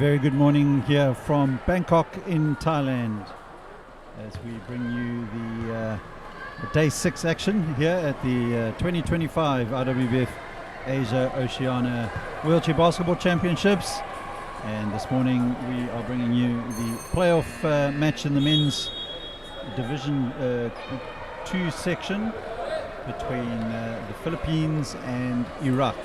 very good morning here from Bangkok in Thailand as we bring you the day 6 action here at the 2025 IWBF Asia Oceania Wheelchair Basketball Championships. And this morning we are bringing you the playoff match in the men's Division 2 section between the Philippines and Iraq.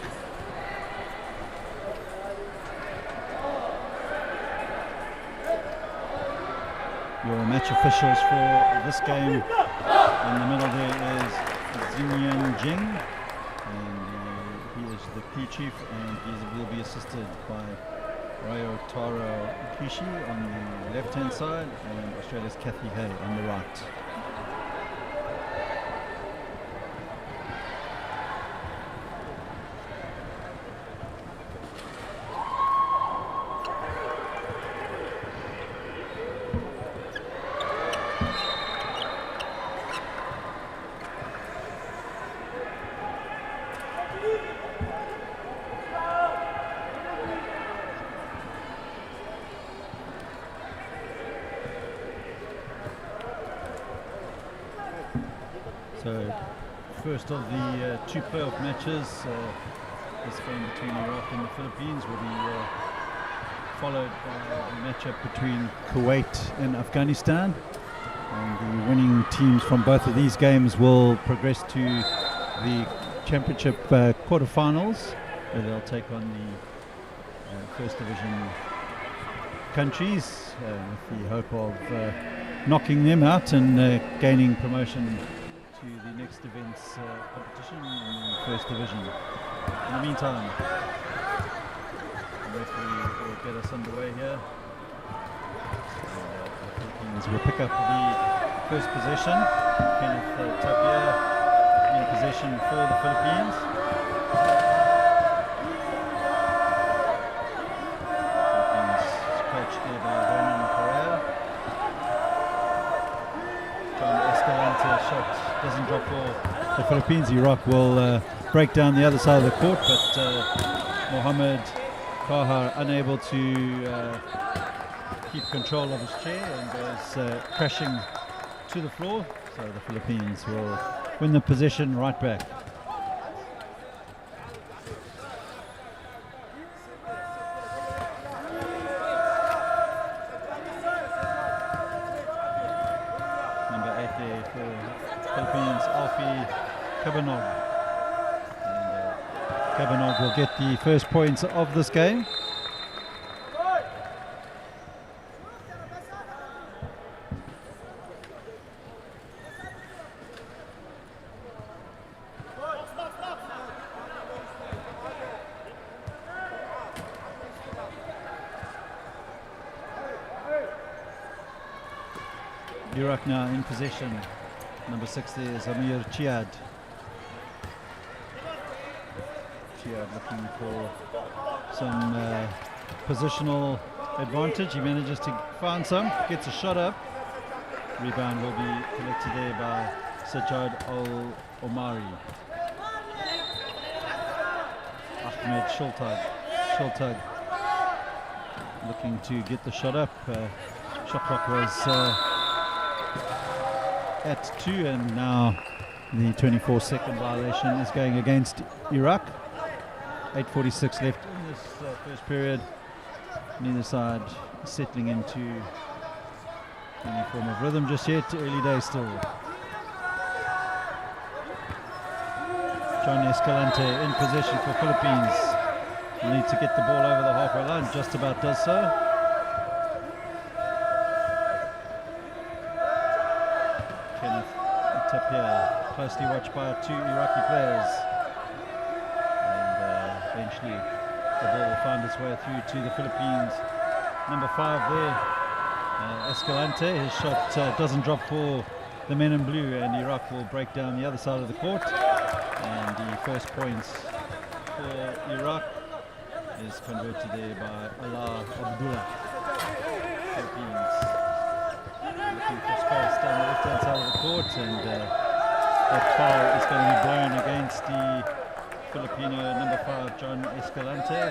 Your match officials for this game, in the middle there is Zinyan Jing, and he is the crew chief, and he will be assisted by Rayo Taro Kishi on the left hand side and Australia's Kathy Hay on the right. So, first of the two playoff matches, this game between Iraq and the Philippines will be followed by a matchup between Kuwait and Afghanistan. And the winning teams from both of these games will progress to the championship quarterfinals, where they'll take on the first division countries with the hope of knocking them out and gaining promotion to the next event's competition in the first division. In the meantime, the referee will get us underway here. The Philippines will pick up the first possession. Kenneth Tapia in possession for the Philippines. Philippines coached there by Vernon Correa. John Escalante shot doesn't drop for the Philippines. Iraq will break down the other side of the court, but Mohammed Kahar unable to keep control of his chair and goes crashing to the floor. So the Philippines will win the possession right back. Number 8 there for Philippines, Alfie Cabanog. And Cabanog will get the first points of this game. Iraq now in possession. Number 6 there is Amir Chiad. Chiad looking for some positional advantage. He manages to find some, gets a shot up. Rebound will be collected there by Sajjad Al-Omari. Ahmed Shultag looking to get the shot up. Shot clock was at 2, and now the 24-second violation is going against Iraq. 8:46 left in this first period. Neither side settling into any form of rhythm just yet. Early days still. John Escalante in possession for Philippines. Will need to get the ball over the halfway line. Just about does so. Tapia, closely watched by 2 Iraqi players, and eventually the ball will find its way through to the Philippines. Number 5 there, Escalante. His shot doesn't drop for the men in blue, and Iraq will break down the other side of the court, and the first points for Iraq is converted there by Allah Abdullah. Philippines looking for space down the left hand side of the court, and that foul is going to be blown against the Filipino number 5, John Escalante.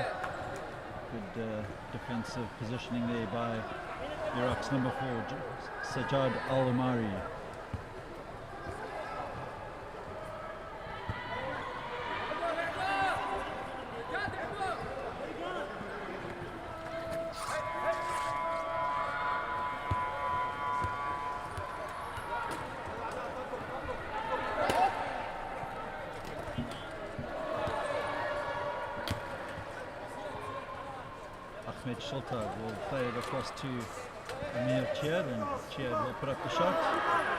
Good defensive positioning there by Iraq's number 4, Sajjad Al-Amari. Will play it across to Chaeng, and Chaeng will put up the shot.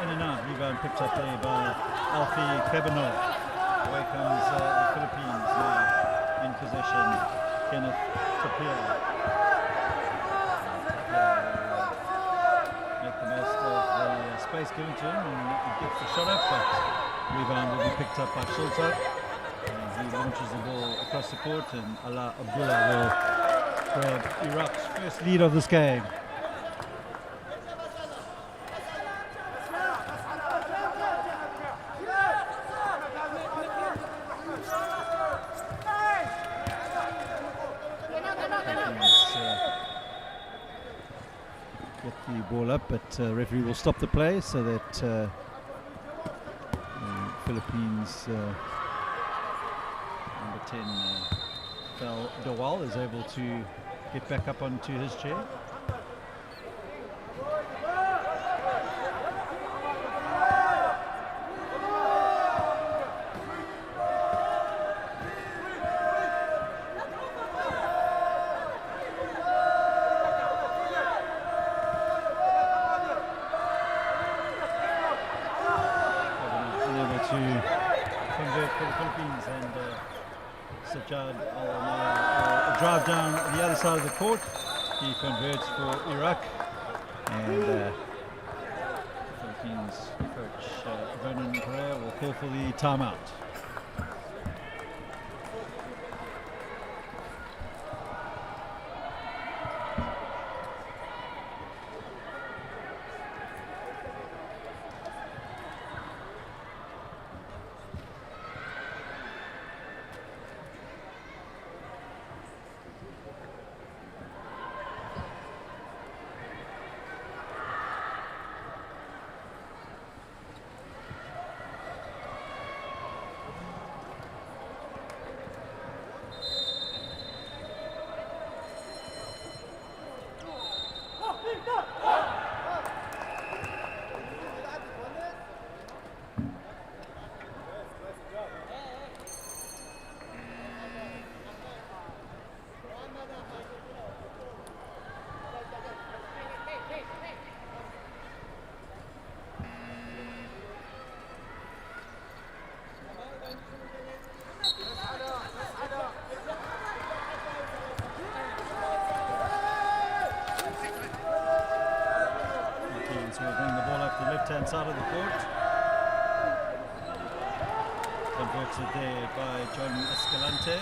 In and out, rebound picked up there by Alfie Kebanov. Away comes the Philippines now in possession. Kenneth Tapia. Make the most of the space given to him and gets the shot up, but rebound will be picked up by Shulta. And he launches the ball across the court, and Ala Abdullah will grab Iraq's first lead of this game. Get the ball up, but referee will stop the play so that the Philippines number 10 Fel Dawal is able to get back up onto his chair. Unable to convert for the Philippines, and Sajjad Al-Amari drive down the other side of the court. He converts for Iraq, and the Philippines coach Vernon Pereira will call for the timeout. Left-hand side of the court. Converted there by John Escalante.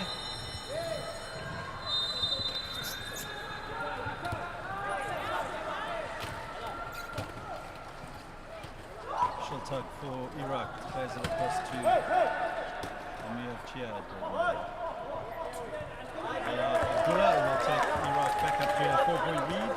Shultak for Iraq. Plays it across to Amir Chiad. Abdullah will take Iraq back up to a 4-point lead.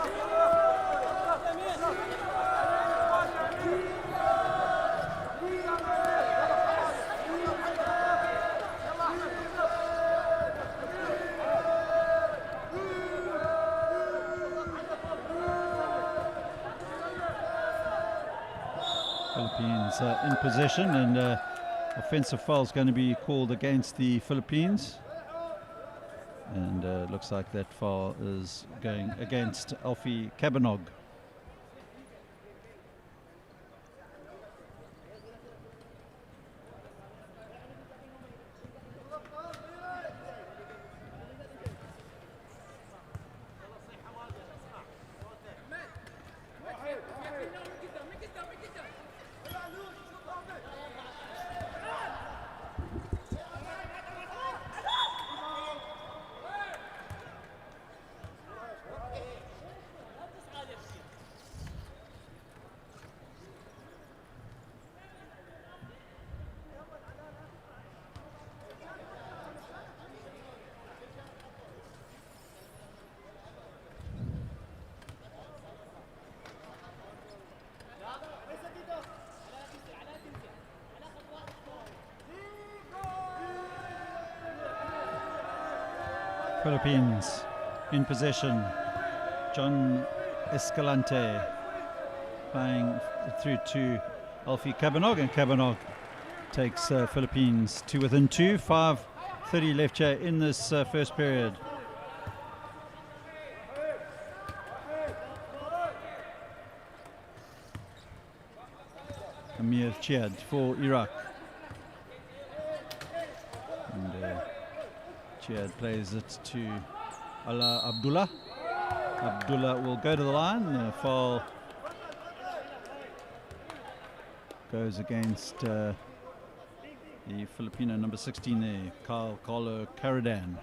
Philippines in possession, and offensive foul is going to be called against the Philippines, and looks like that foul is going against Alfie Kebanov. Philippines in possession. John Escalante playing through to Alfie Cabanog, and Cabanog takes Philippines to within 2. 5:30 left here in this first period. Amir Chiad for Iraq. And Chiad plays it to Ala Abdullah. Abdullah will go to the line. Foul goes against the Filipino number 16 there, Carlo Caradan.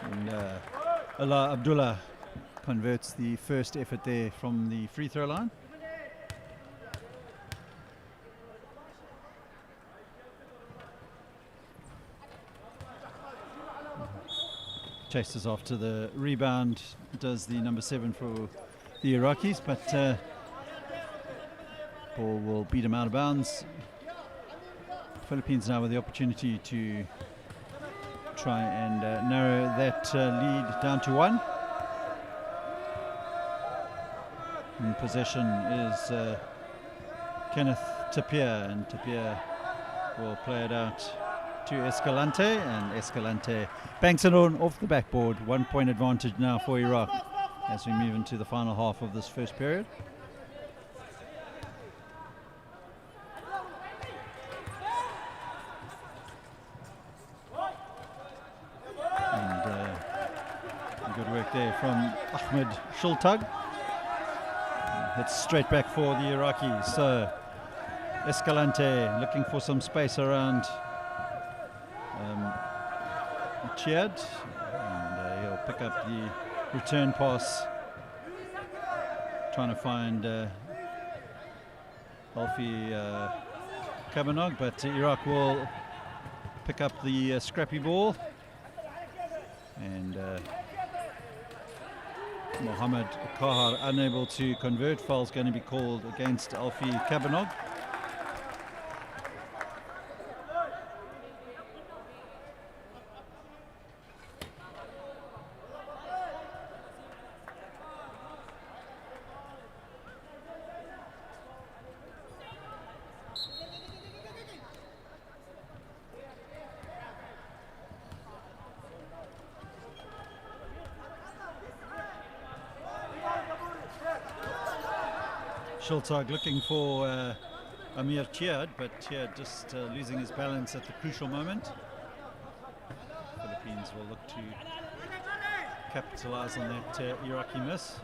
And Allah Abdullah converts the first effort there from the free throw line. Chases after the rebound, does the number 7 for the Iraqis, but ball will beat him out of bounds. Philippines now with the opportunity to try and narrow that lead down to 1. In possession is Kenneth Tapia, and Tapia will play it out to Escalante, and Escalante banks it on off the backboard. 1 point advantage now for Iraq as we move into the final half of this first period. And good work there from Ahmed Shultag. Hits straight back for the Iraqis. So Escalante looking for some space around Chiad, and he'll pick up the return pass, trying to find Alfie Cabanog, but Iraq will pick up the scrappy ball, and Mohammed Kahar unable to convert. Foul's going to be called against Alfie Cabanog. Shultag looking for Amir Chiad, but Chiad just losing his balance at the crucial moment. Philippines will look to capitalize on that Iraqi miss.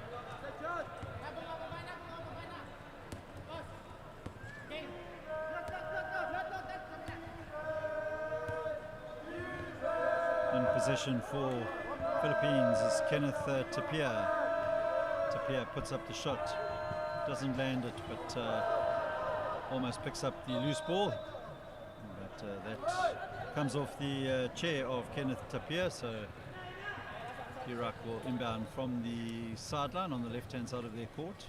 In possession for Philippines is Kenneth Tapia. Tapia puts up the shot. Doesn't land it, but almost picks up the loose ball. But that comes off the chair of Kenneth Tapia, so Iraq will inbound from the sideline on the left-hand side of their court.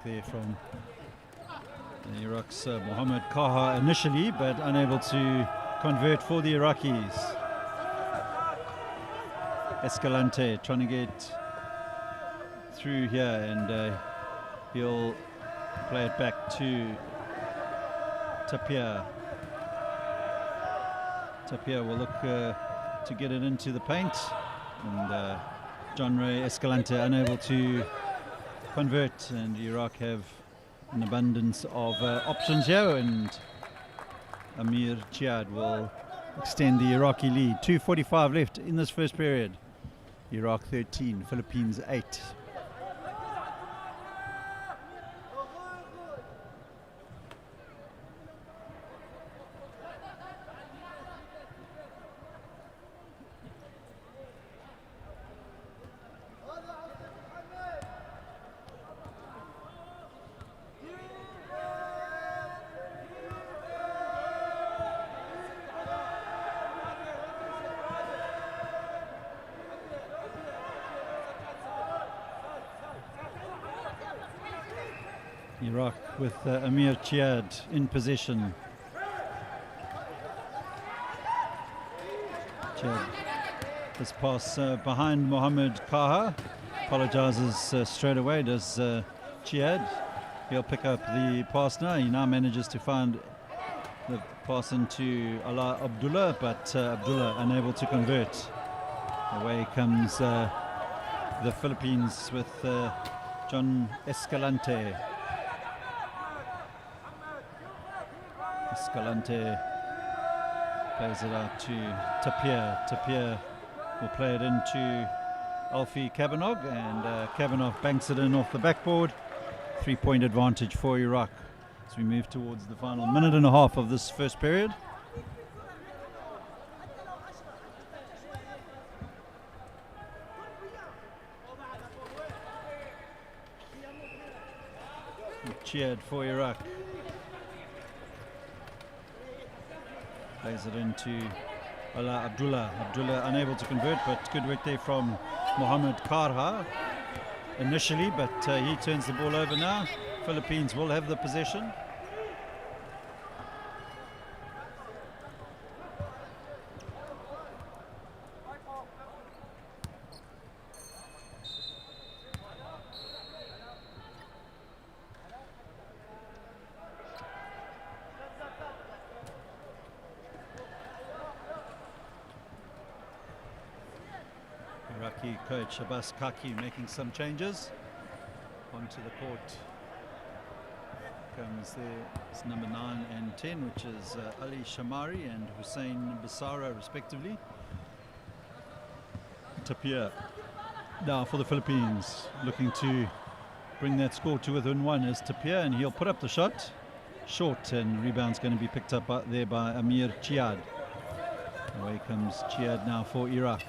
There from Iraq's Mohammed Kaha initially, but unable to convert for the Iraqis. Escalante trying to get through here, and he'll play it back to Tapia. Tapia will look to get it into the paint, and John Ray Escalante unable to convert, and Iraq have an abundance of options here, and Amir Chiad will extend the Iraqi lead. 2:45 left in this first period. Iraq 13, Philippines 8. Iraq with Amir Chiad in possession. Chiad, this pass behind Mohammed Kaha. Apologizes straight away, does Chiad. He'll pick up the pass now. He now manages to find the pass into Allah Abdullah, but Abdullah unable to convert. Away comes the Philippines with John Escalante. Escalante plays it out to Tapia. Tapia will play it into Alfie Kavanagh, and Kavanagh banks it in off the backboard. 3-point advantage for Iraq as we move towards the final minute and a half of this first period. Cheered for Iraq. Plays it into Allah Abdullah. Abdullah unable to convert, but good work there from Mohammed Karha initially, but he turns the ball over now. Philippines will have the possession. Iraqi coach Abbas Kaki making some changes onto the court. Comes there, it's number 9 and 10, which is Ali Shamari and Hussein Basara respectively. Tapia now for the Philippines, looking to bring that score to within 1 is Tapia, and he'll put up the shot short, and rebound's going to be picked up there by Amir Chiad. Away comes Chiad now for Iraq.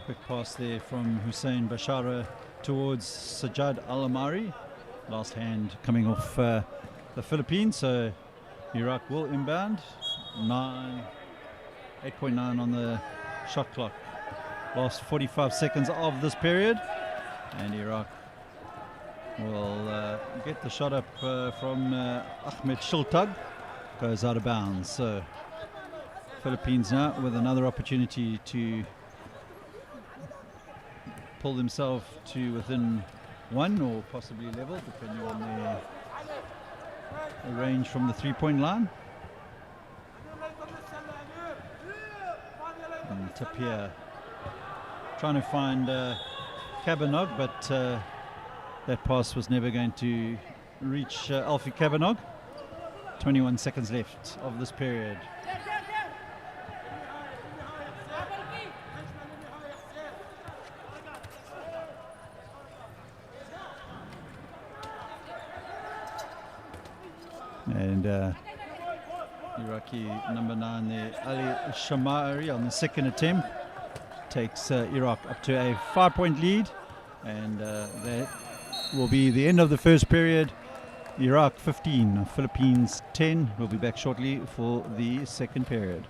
Quick pass there from Hussein Bashara towards Sajjad Al-Amari. Last hand coming off the Philippines, so Iraq will inbound. 8.9 on the shot clock. Last 45 seconds of this period, and Iraq will get the shot up from Ahmed Shultag. Goes out of bounds. So Philippines now with another opportunity to pull themselves to within 1 or possibly level, depending on the range from the 3-point line. And Tapia trying to find Kavanagh, but that pass was never going to reach Alfie Kavanagh. 21 seconds left of this period. And Iraqi number 9 there, Ali Shamari, on the second attempt takes Iraq up to a 5-point lead, and that will be the end of the first period. Iraq 15, Philippines 10. We'll be back shortly for the second period.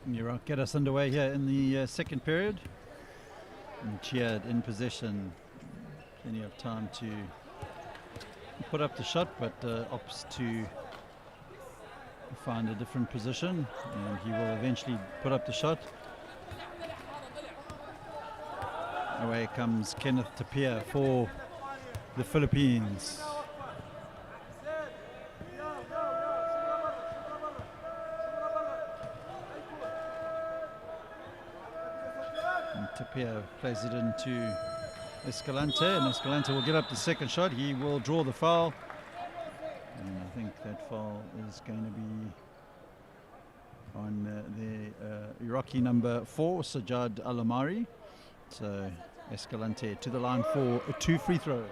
Iraq get us underway here in the second period. And Cheered in possession. Plenty of time to put up the shot, but opts to find a different position, and he will eventually put up the shot. Away comes Kenneth Tapia for the Philippines. And Tapia plays it into Escalante, and Escalante will get up the second shot. He will draw the foul, and I think that foul is going to be on the Iraqi number 4, Sajjad Alamari. So Escalante to the line for 2 free throws.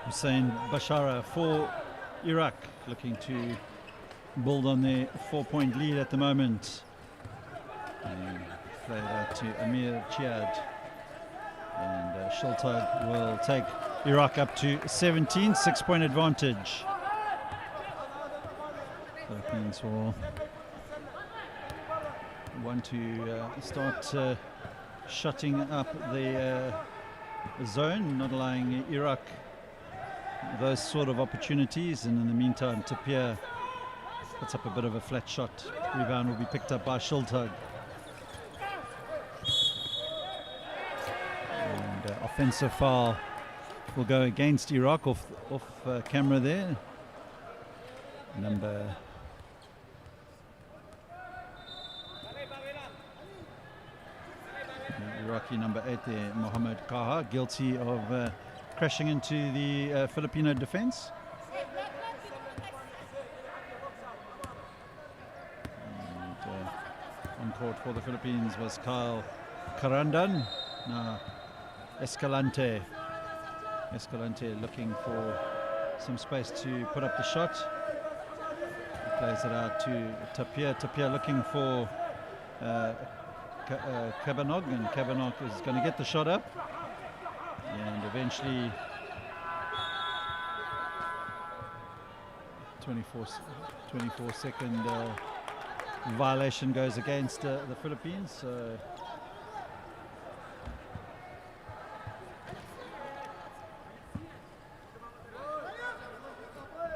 Hussein Bashara for Iraq, looking to build on their 4-point lead at the moment. And play it out to Amir Chiad, and Shultag will take Iraq up to 17, 6-point advantage. Philippines will want to start shutting up the zone, not allowing Iraq those sort of opportunities, and in the meantime Tapia puts up a bit of a flat shot. Rebound will be picked up by Shultag, and offensive foul will go against Iraq off camera there. Number Iraqi number 8 there, Mohammed Kaha, guilty of crashing into the Filipino defense. And on court for the Philippines was Kyle Karandan. Now Escalante looking for some space to put up the shot. He plays it out to Tapia looking for Kabanog, and Kabanog is going to get the shot up, and eventually 24-second violation goes against the Philippines. So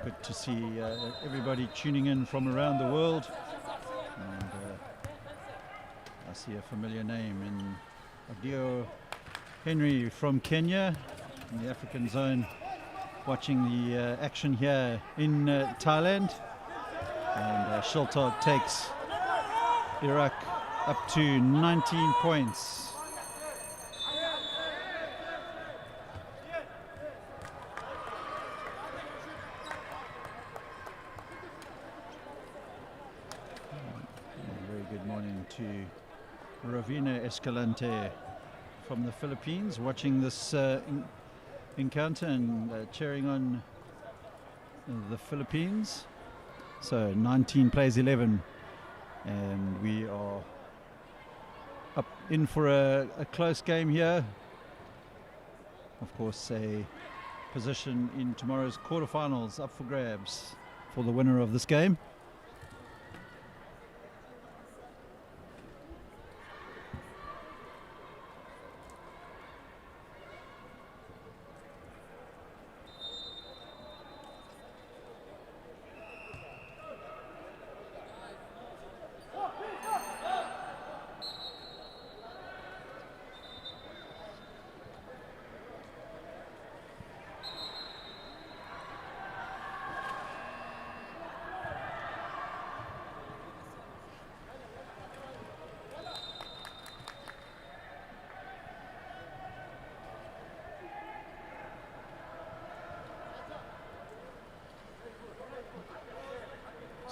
good to see everybody tuning in from around the world, and I see a familiar name in Adio Henry from Kenya in the African zone, watching the action here in Thailand. And Shultag takes Iraq up to 19 points. Very good morning to Ravina Escalante from the Philippines, watching this encounter and cheering on the Philippines. So 19 plays 11, and we are up in for a close game here. Of course, a position in tomorrow's quarterfinals up for grabs for the winner of this game.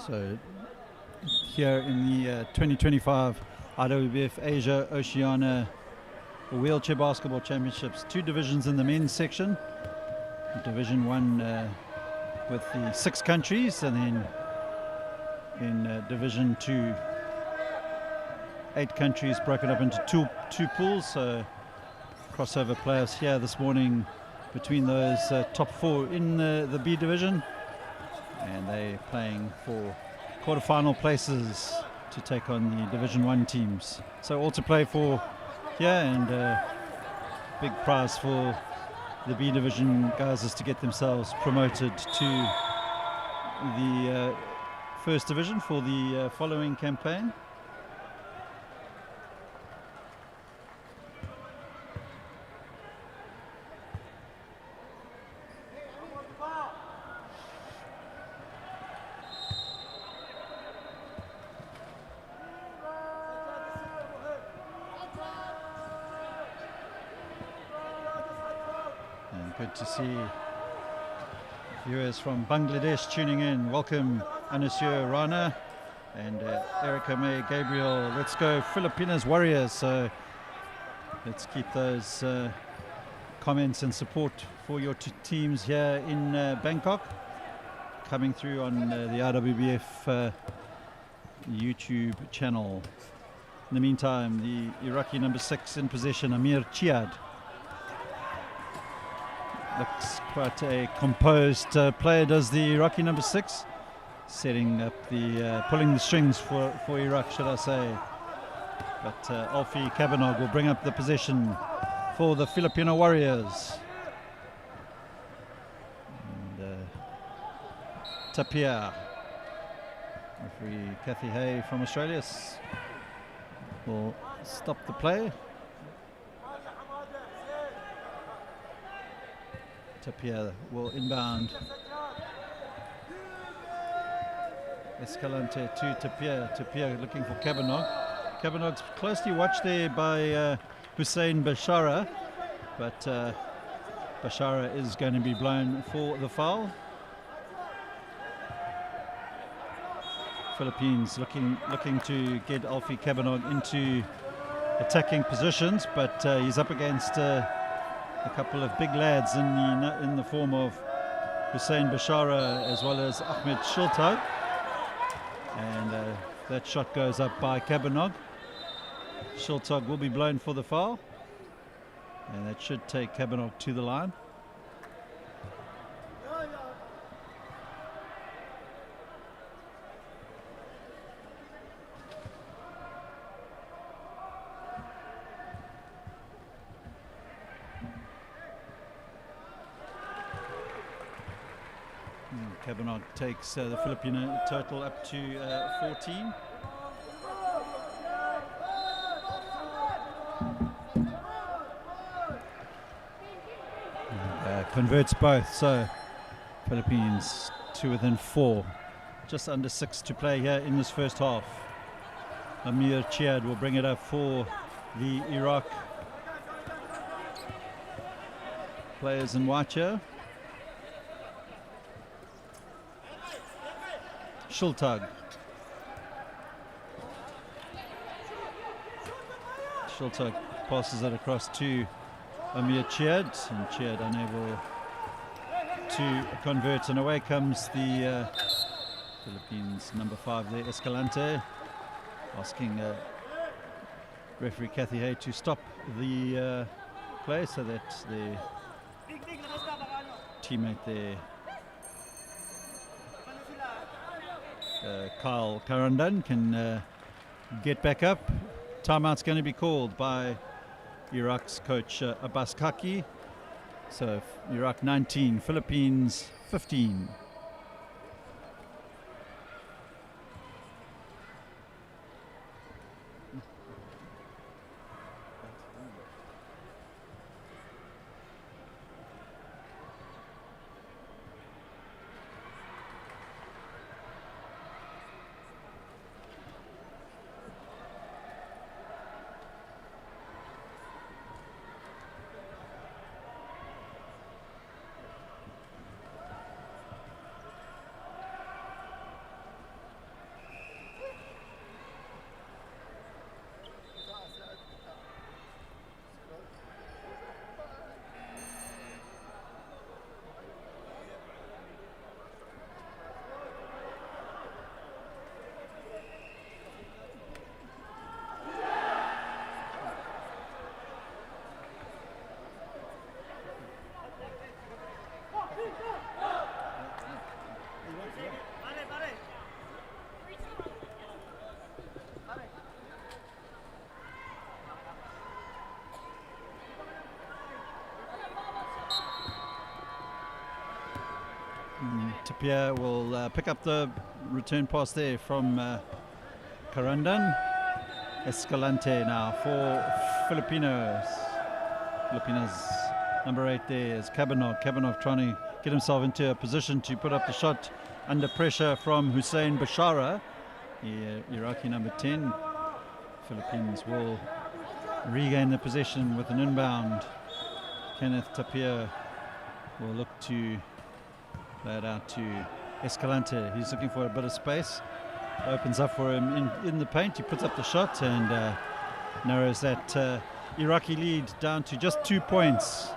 So here in the 2025 IWBF Asia Oceania Wheelchair Basketball Championships, 2 divisions in the men's section. Division 1 with the 6 countries, and then in Division 2, 8 countries broken up into two pools. So crossover playoffs here this morning between those top 4 in the B division, and they're playing for quarterfinal places to take on the Division 1 teams. So all to play for here, and big prize for the B division guys is to get themselves promoted to the first division for the following campaign. Good to see viewers from Bangladesh tuning in. Welcome Anusya Rana and Erica May Gabriel. Let's go Filipinas Warriors. So let's keep those comments and support for your 2 teams here in Bangkok coming through on the IWBF YouTube channel. In the meantime, the Iraqi number 6 in possession, Amir Chiad. Looks quite a composed player, does the Iraqi number 6, setting up the pulling the strings for Iraq, should I say. But Alfie Kabanog will bring up the possession for the Filipino Warriors. And Tapia, referee Kathy Hay from Australia, will stop the play. Tapia will inbound. Escalante to Tapia. Tapia looking for Kabanog. Kabanog's closely watched there by Hussein Bashara, but Bashara is going to be blown for the foul. Philippines looking to get Alfie Kabanog into attacking positions, but he's up against a couple of big lads in the form of Hussein Bashara as well as Ahmed Shultag, and that shot goes up by Kabanog. Shultag will be blown for the foul, and that should take Kabanog to the line. Kabanog takes the Filipino total up to 14. Converts both, so Philippines to within 4. Just under 6 to play here in this first half. Amir Chiad will bring it up for the Iraq players in white here. Shultag. Shultag passes it across to Amir Chiad, and Chiad unable to convert, and away comes the Philippines number 5 there, Escalante, asking referee Kathy Hay to stop the play so that the teammate there, Kyle Karandan, can get back up. Timeout's going to be called by Iraq's coach Abbas Kaki. So Iraq 19, Philippines 15. Tapia will pick up the return pass there from Karandan. Escalante now for Filipinos. Number 8 there is Kabanov. Kabanov trying to get himself into a position to put up the shot under pressure from Hussein Bashara, the Iraqi number 10. Philippines will regain the possession with an inbound. Kenneth Tapia will look to play it out to Escalante. He's looking for a bit of space. Opens up for him in the paint. He puts up the shot and narrows that Iraqi lead down to just 2 points.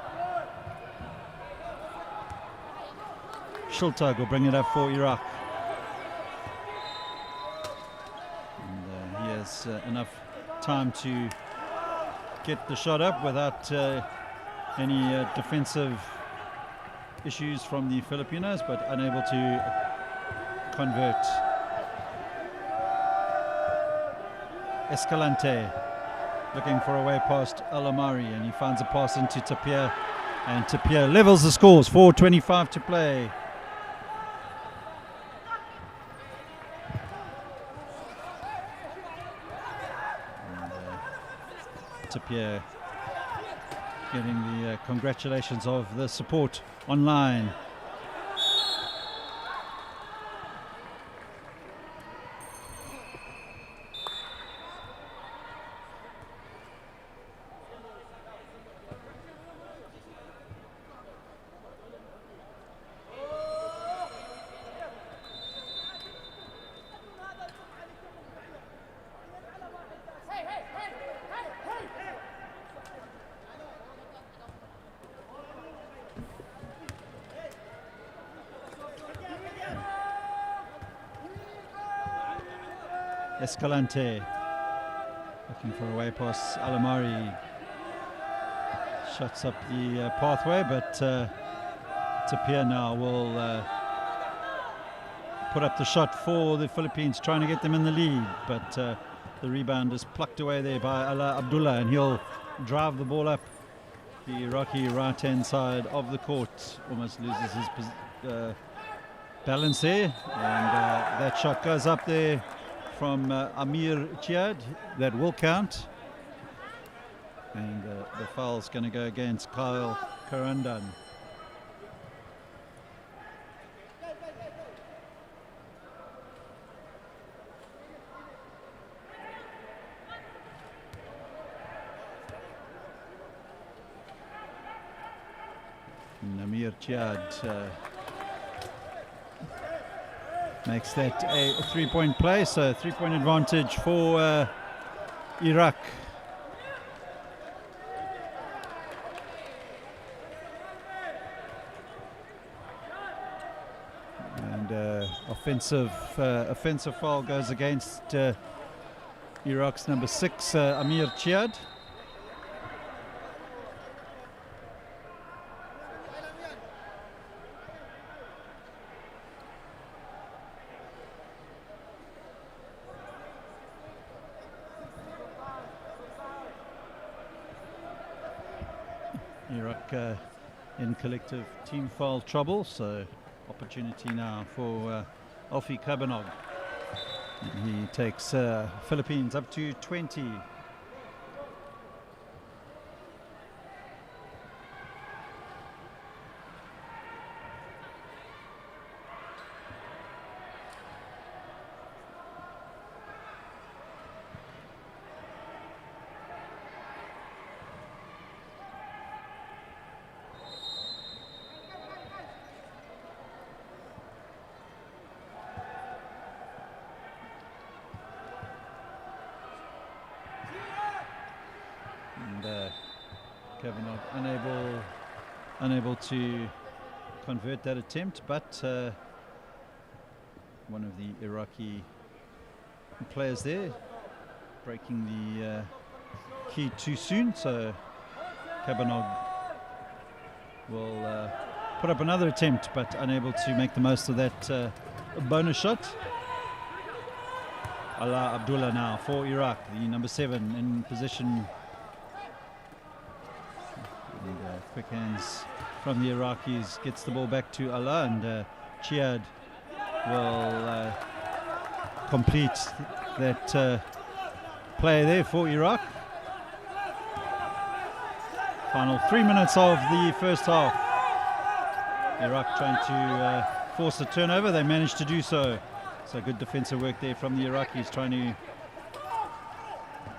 Shultag will bring it up for Iraq. And he has enough time to get the shot up without any defensive issues from the Filipinos, but unable to convert. Escalante looking for a way past Alamari, and he finds a pass into Tapia, and Tapia levels the scores. 4:25 to play. And, Tapia getting the congratulations of the support online. Escalante looking for a way past Alamari. Shuts up the pathway, but Tapia now will put up the shot for the Philippines, trying to get them in the lead, but the rebound is plucked away there by Ala Abdullah, and he'll drive the ball up the Iraqi right-hand side of the court. Almost loses his balance there, and that shot goes up there from Amir Chiad. That will count, and the foul's going to go against Kyle Karandan. Amir Chiad makes that a 3-point play, so 3-point advantage for Iraq. And offensive foul goes against Iraq's number 6, Amir Chiad. Iraq in collective team foul trouble, so opportunity now for Alfie Kabanov. He takes Philippines up to 20. Kavanagh unable to convert that attempt, but one of the Iraqi players there breaking the key too soon, so Kavanagh will put up another attempt, but unable to make the most of that bonus shot. Ala Abdullah now for Iraq, the number 7 in position. And quick hands from the Iraqis, gets the ball back to Allah, and Chiad will complete that play there for Iraq. Final 3 minutes of the first half. Iraq trying to force a turnover. They managed to do so. So good defensive work there from the Iraqis, trying to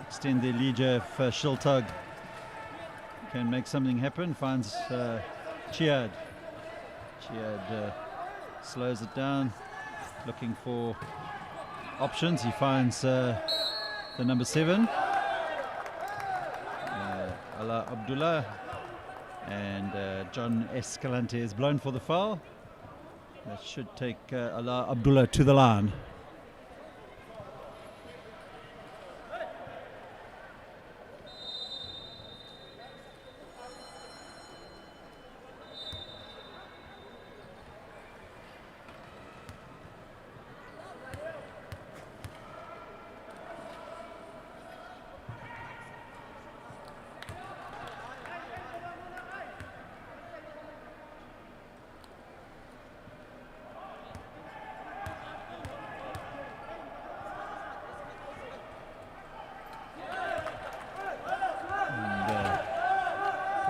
extend their lead. If Shiltug can make something happen, finds Chiad. Chiad slows it down, looking for options. He finds the number 7, Ala Abdullah, and John Escalante is blown for the foul. That should take Ala Abdullah to the line.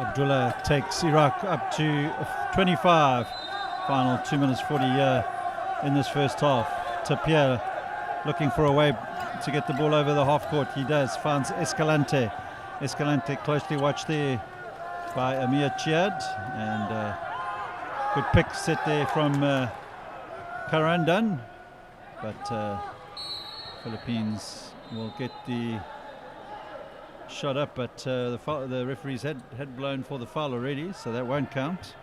Abdullah takes Iraq up to 25. Final 2 minutes 40 in this first half. Tapia looking for a way to get the ball over the half court. He does, finds Escalante. Escalante closely watched there by Amir Chiad, and good pick set there from Karandan, but Philippines will get the shot up, but the referees had blown for the foul already, so that won't count.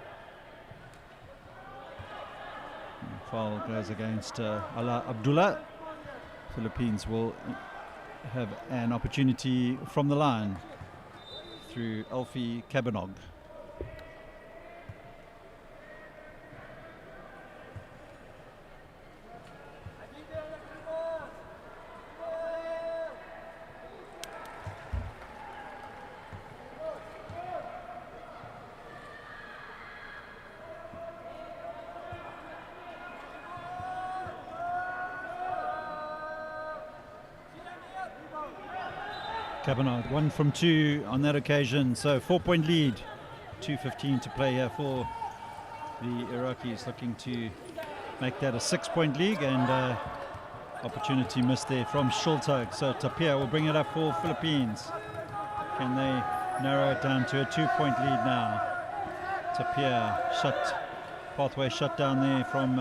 And foul goes against Ala Abdullah. Philippines will have an opportunity from the line through Alfie Cabanog. Cabanag 1 from 2 on that occasion, so 4-point lead. 2:15 to play here for the Iraqis, looking to make that a 6-point league, and opportunity missed there from Shultag. So Tapia will bring it up for Philippines. Can they narrow it down to a 2-point lead now? Tapia pathway shut down there from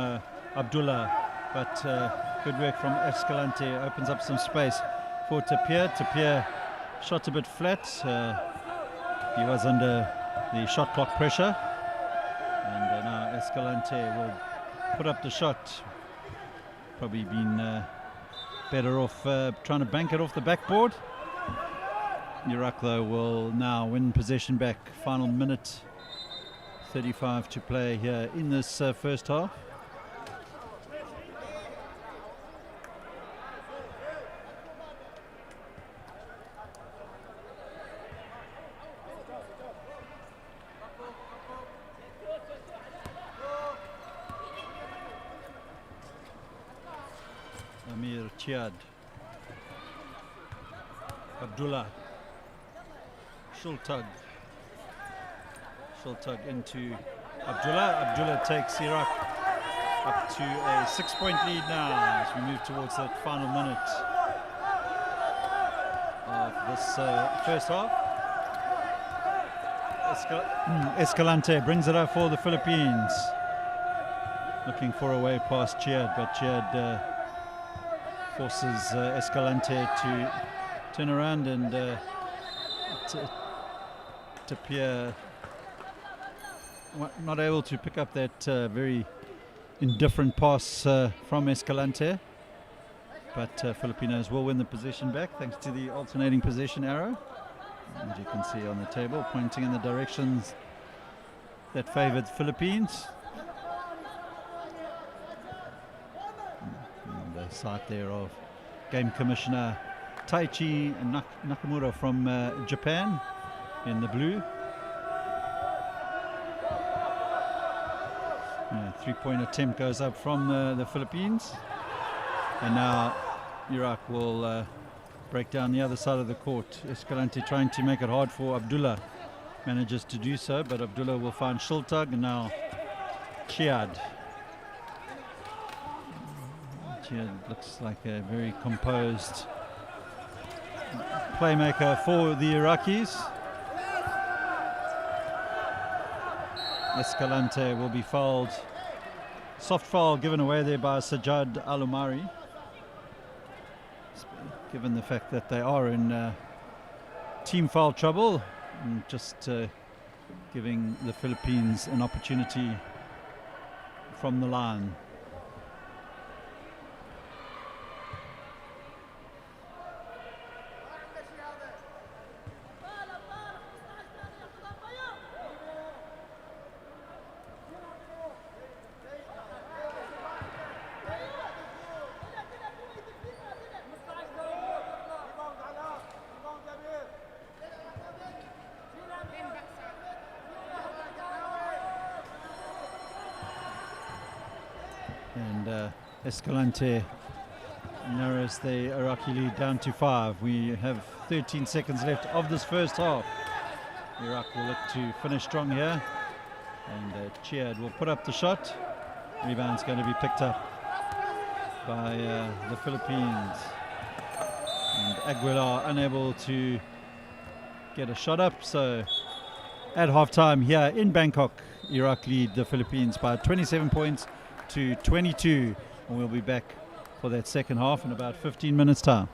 Abdullah, but good work from Escalante, opens up some space for Tapia. Tapia shot a bit flat. He was under the shot clock pressure, and now Escalante will put up the shot. Probably been better off trying to bank it off the backboard. Iraq though will now win possession back. Final minute 35 to play here in this first half. Amir Chiad, Abdullah, Shultag into Abdullah. Abdullah takes Iraq up to a 6-point lead now as we move towards that final minute of this first half. Escalante brings it up for the Philippines, looking for a way past Chiad, but Chiad forces Escalante to turn around, and Tapia not able to pick up that very indifferent pass from Escalante, but Filipinos will win the possession back thanks to the alternating possession arrow, as you can see on the table, pointing in the directions that favoured Philippines. The sight there of Game Commissioner Taichi Nakamura from Japan in the blue. Three-point attempt goes up from the Philippines. And now Iraq will break down the other side of the court. Escalante trying to make it hard for Abdullah. Manages to do so, but Abdullah will find Shultag, and now Chiad. Chiad looks like a very composed playmaker for the Iraqis. Escalante will be fouled. Soft foul given away there by Sajjad Al-Umari, given the fact that they are in team foul trouble, and just giving the Philippines an opportunity from the line. And Escalante narrows the Iraqi lead down to 5. We have 13 seconds left of this first half. Iraq will look to finish strong here, and Chiad will put up the shot. Rebound's going to be picked up by the Philippines, and Aguilar unable to get a shot up. So at halftime here in Bangkok, Iraq lead the Philippines by 27 points to 22, and we'll be back for that second half in about 15 minutes time.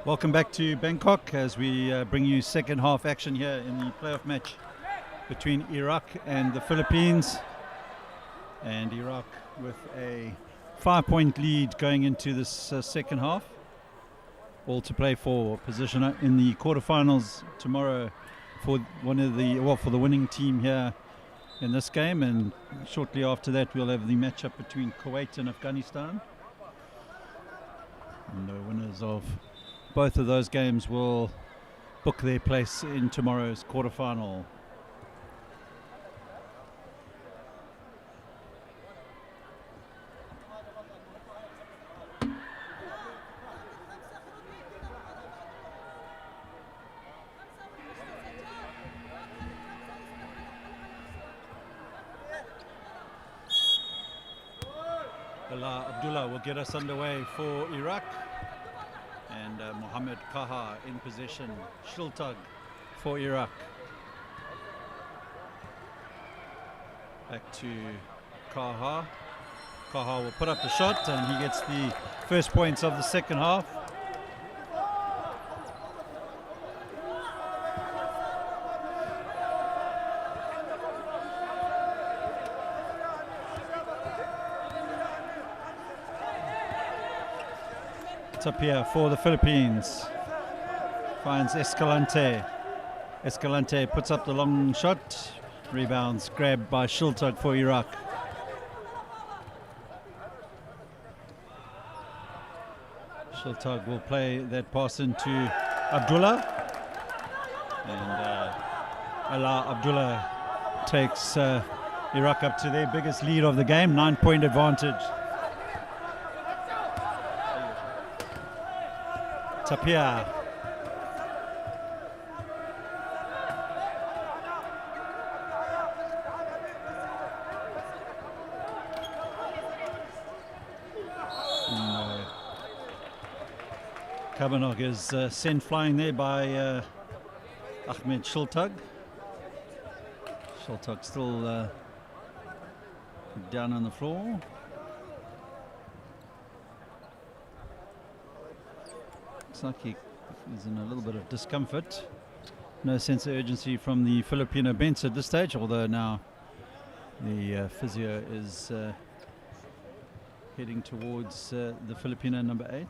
Welcome back to Bangkok as we bring you second half action here in the playoff match between Iraq and the Philippines. And Iraq with a 5-point lead going into this second half. All to play for position in the quarterfinals tomorrow for for the winning team here in this game. And shortly after that we'll have the matchup between Kuwait and Afghanistan. And the winners of both of those games will book their place in tomorrow's quarterfinal. Abdullah will get us underway for Iraq. And Mohammed Kaha in possession. Shiltag for Iraq. Back to Kaha. Kaha will put up the shot and he gets the first points of the second half. Tapia for the Philippines, finds Escalante. Escalante puts up the long shot, rebounds grabbed by Shiltag for Iraq. Shiltag will play that pass into Abdullah, and Allah Abdullah takes Iraq up to their biggest lead of the game, 9-point advantage. Tapia. Kabanog is sent flying there by Ahmed Shiltag. Shiltag still down on the floor. Looks like he's in a little bit of discomfort. No sense of urgency from the Filipino bench at this stage, although now the physio is heading towards the Filipino number 8.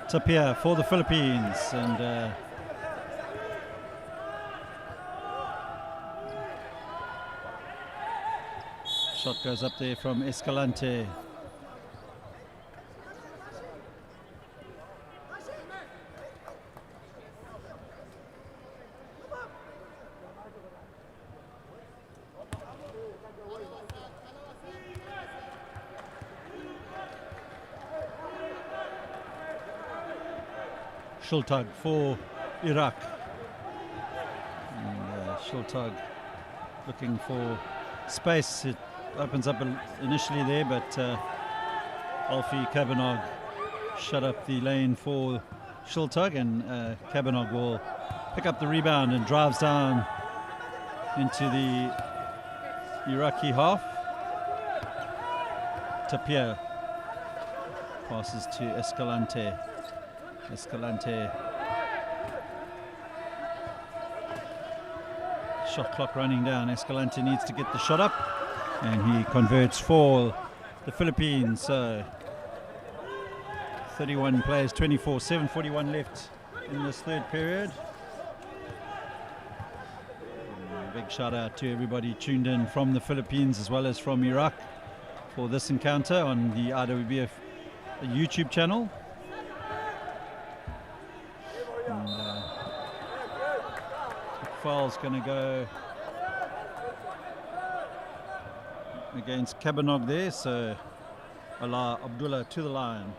Tapia for the Philippines, and shot goes up there from Escalante. Shiltag for Iraq. And Shiltag looking for space. It opens up initially there, but Alfie Kabanog shut up the lane for Shiltag, and Kabanog will pick up the rebound and drives down into the Iraqi half. Tapia passes to Escalante. Escalante. Shot clock running down. Escalante needs to get the shot up, and he converts for the Philippines. 31 players, 24, 7:41 left in this third period. And big shout out to everybody tuned in from the Philippines as well as from Iraq for this encounter on the IWBF YouTube channel. foul's going to go against Kabanog there, so Allah Abdullah to the line.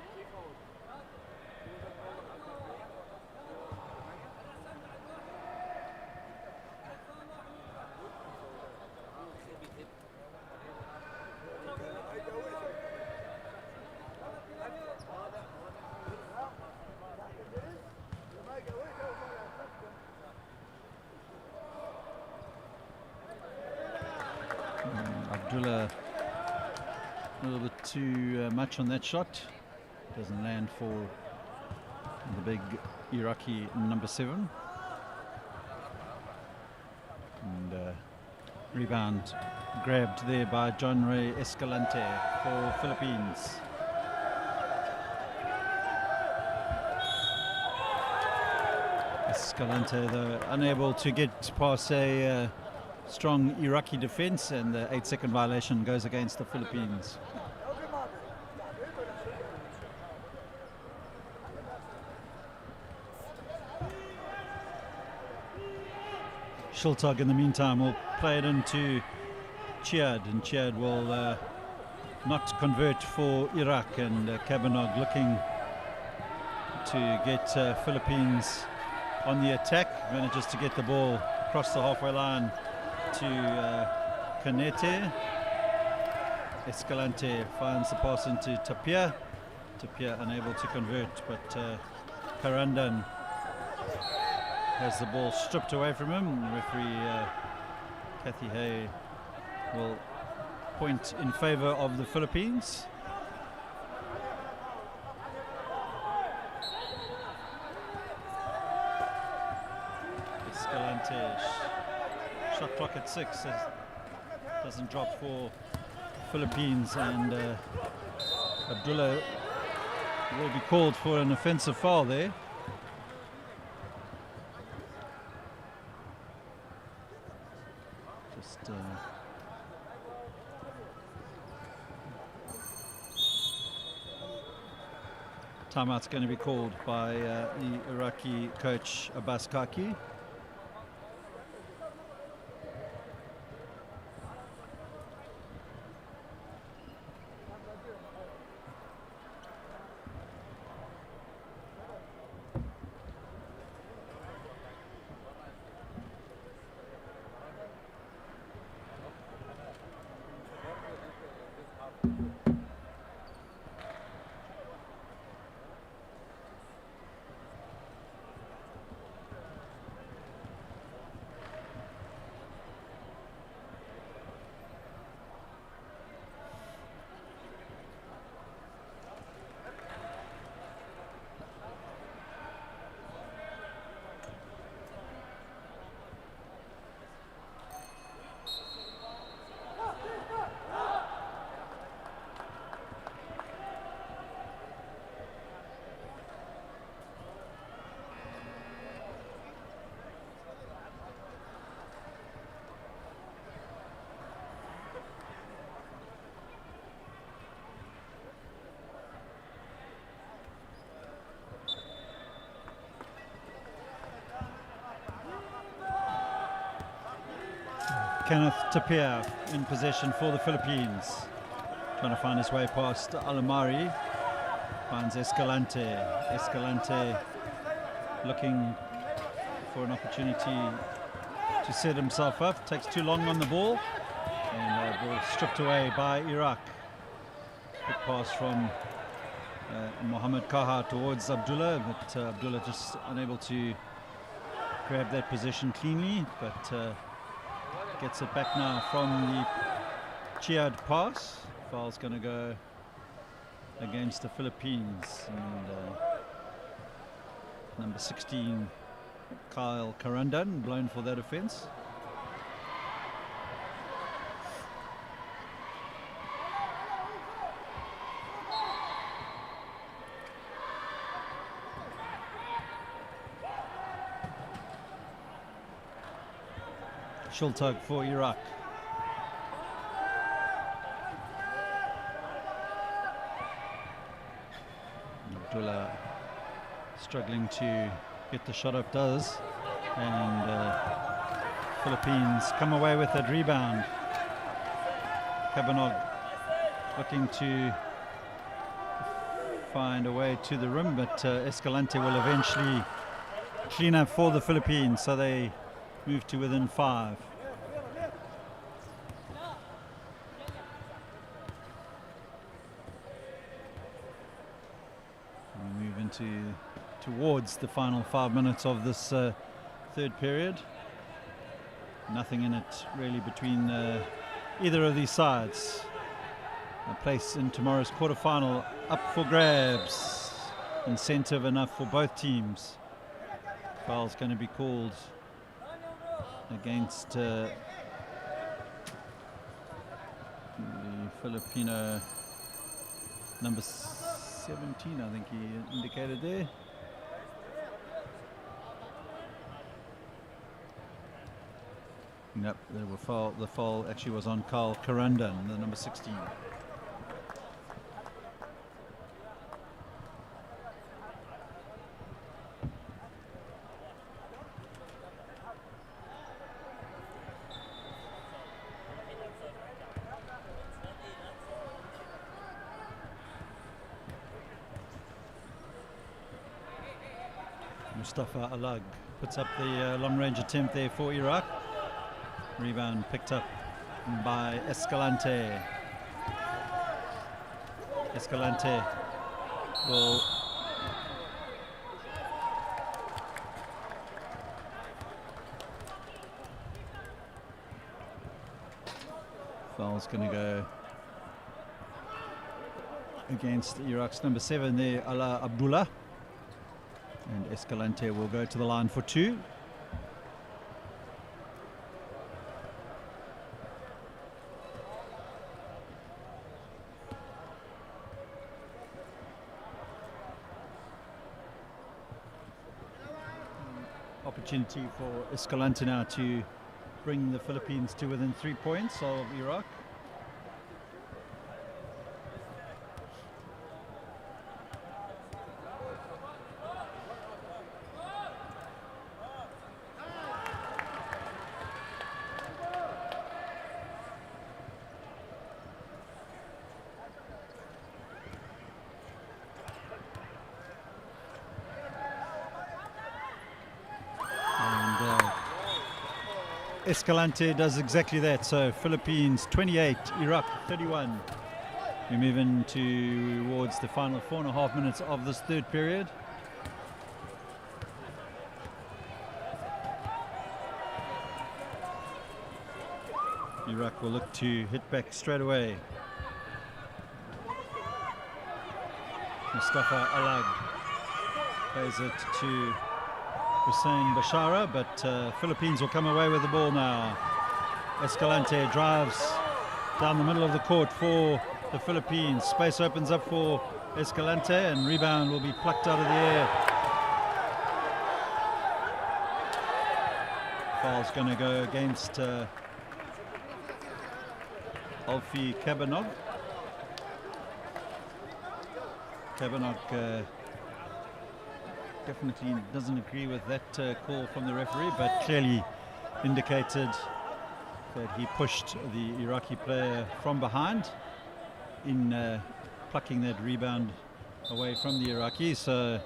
Abdullah a little bit too much on that shot. Doesn't land for the big Iraqi number 7. And rebound grabbed there by John Ray Escalante for Philippines. Escalante though unable to get past a strong Iraqi defense, and the 8-second violation goes against the Philippines. Shiltog in the meantime will play it into Chiad, and Chiad will not convert for Iraq, and Kabanog looking to get Philippines on the attack, manages to get the ball across the halfway line to Canete. Escalante finds the pass into Tapia. Tapia unable to convert, but Karandan has the ball stripped away from him. Referee Kathy Hay will point in favor of the Philippines. Escalante, shot clock at 6, doesn't drop for Philippines, and Abdullah will be called for an offensive foul there. Timeout's going to be called by the Iraqi coach Abbas Kaki. Kenneth Tapia in possession for the Philippines, trying to find his way past Alamari, finds Escalante. Escalante looking for an opportunity to set himself up, takes too long on the ball, and ball stripped away by Iraq. Good pass from Mohammed Kaha towards Abdullah, but Abdullah just unable to grab that position cleanly, but gets it back now from the Chiad pass. Foul's going to go against the Philippines, and number 16 Kyle Karandan blown for that offence. Shultug for Iraq. Abdullah struggling to get the shot up, does, and Philippines come away with that rebound. Cabanog looking to find a way to the rim, but Escalante will eventually clean up for the Philippines, so they move to within 5. We move towards the final 5 minutes of this third period. Nothing in it really between either of these sides. A place in tomorrow's quarterfinal up for grabs. Incentive enough for both teams. Foul's going to be called against the Filipino number 17, I think he indicated there. Yep, the foul actually was on Carl Karandan, the number 16. Mustafa Alag puts up the long-range attempt there for Iraq. Rebound picked up by Escalante. Escalante will foul's going to go against Iraq's number 7 there, Ala Abdullah. And Escalante will go to the line for 2. Opportunity for Escalante now to bring the Philippines to within 3 points of Iraq. Escalante does exactly that. So Philippines 28, Iraq 31. We move in towards the final 4.5 minutes of this third period. Iraq will look to hit back straight away. Mustafa Alag plays it to Hussein Bashara, but Philippines will come away with the ball now. Escalante drives down the middle of the court for the Philippines. Space opens up for Escalante and rebound will be plucked out of the air. Foul's going to go against Alfie Cabanog. Cabanog definitely doesn't agree with that call from the referee, but clearly indicated that he pushed the Iraqi player from behind in plucking that rebound away from the Iraqi. So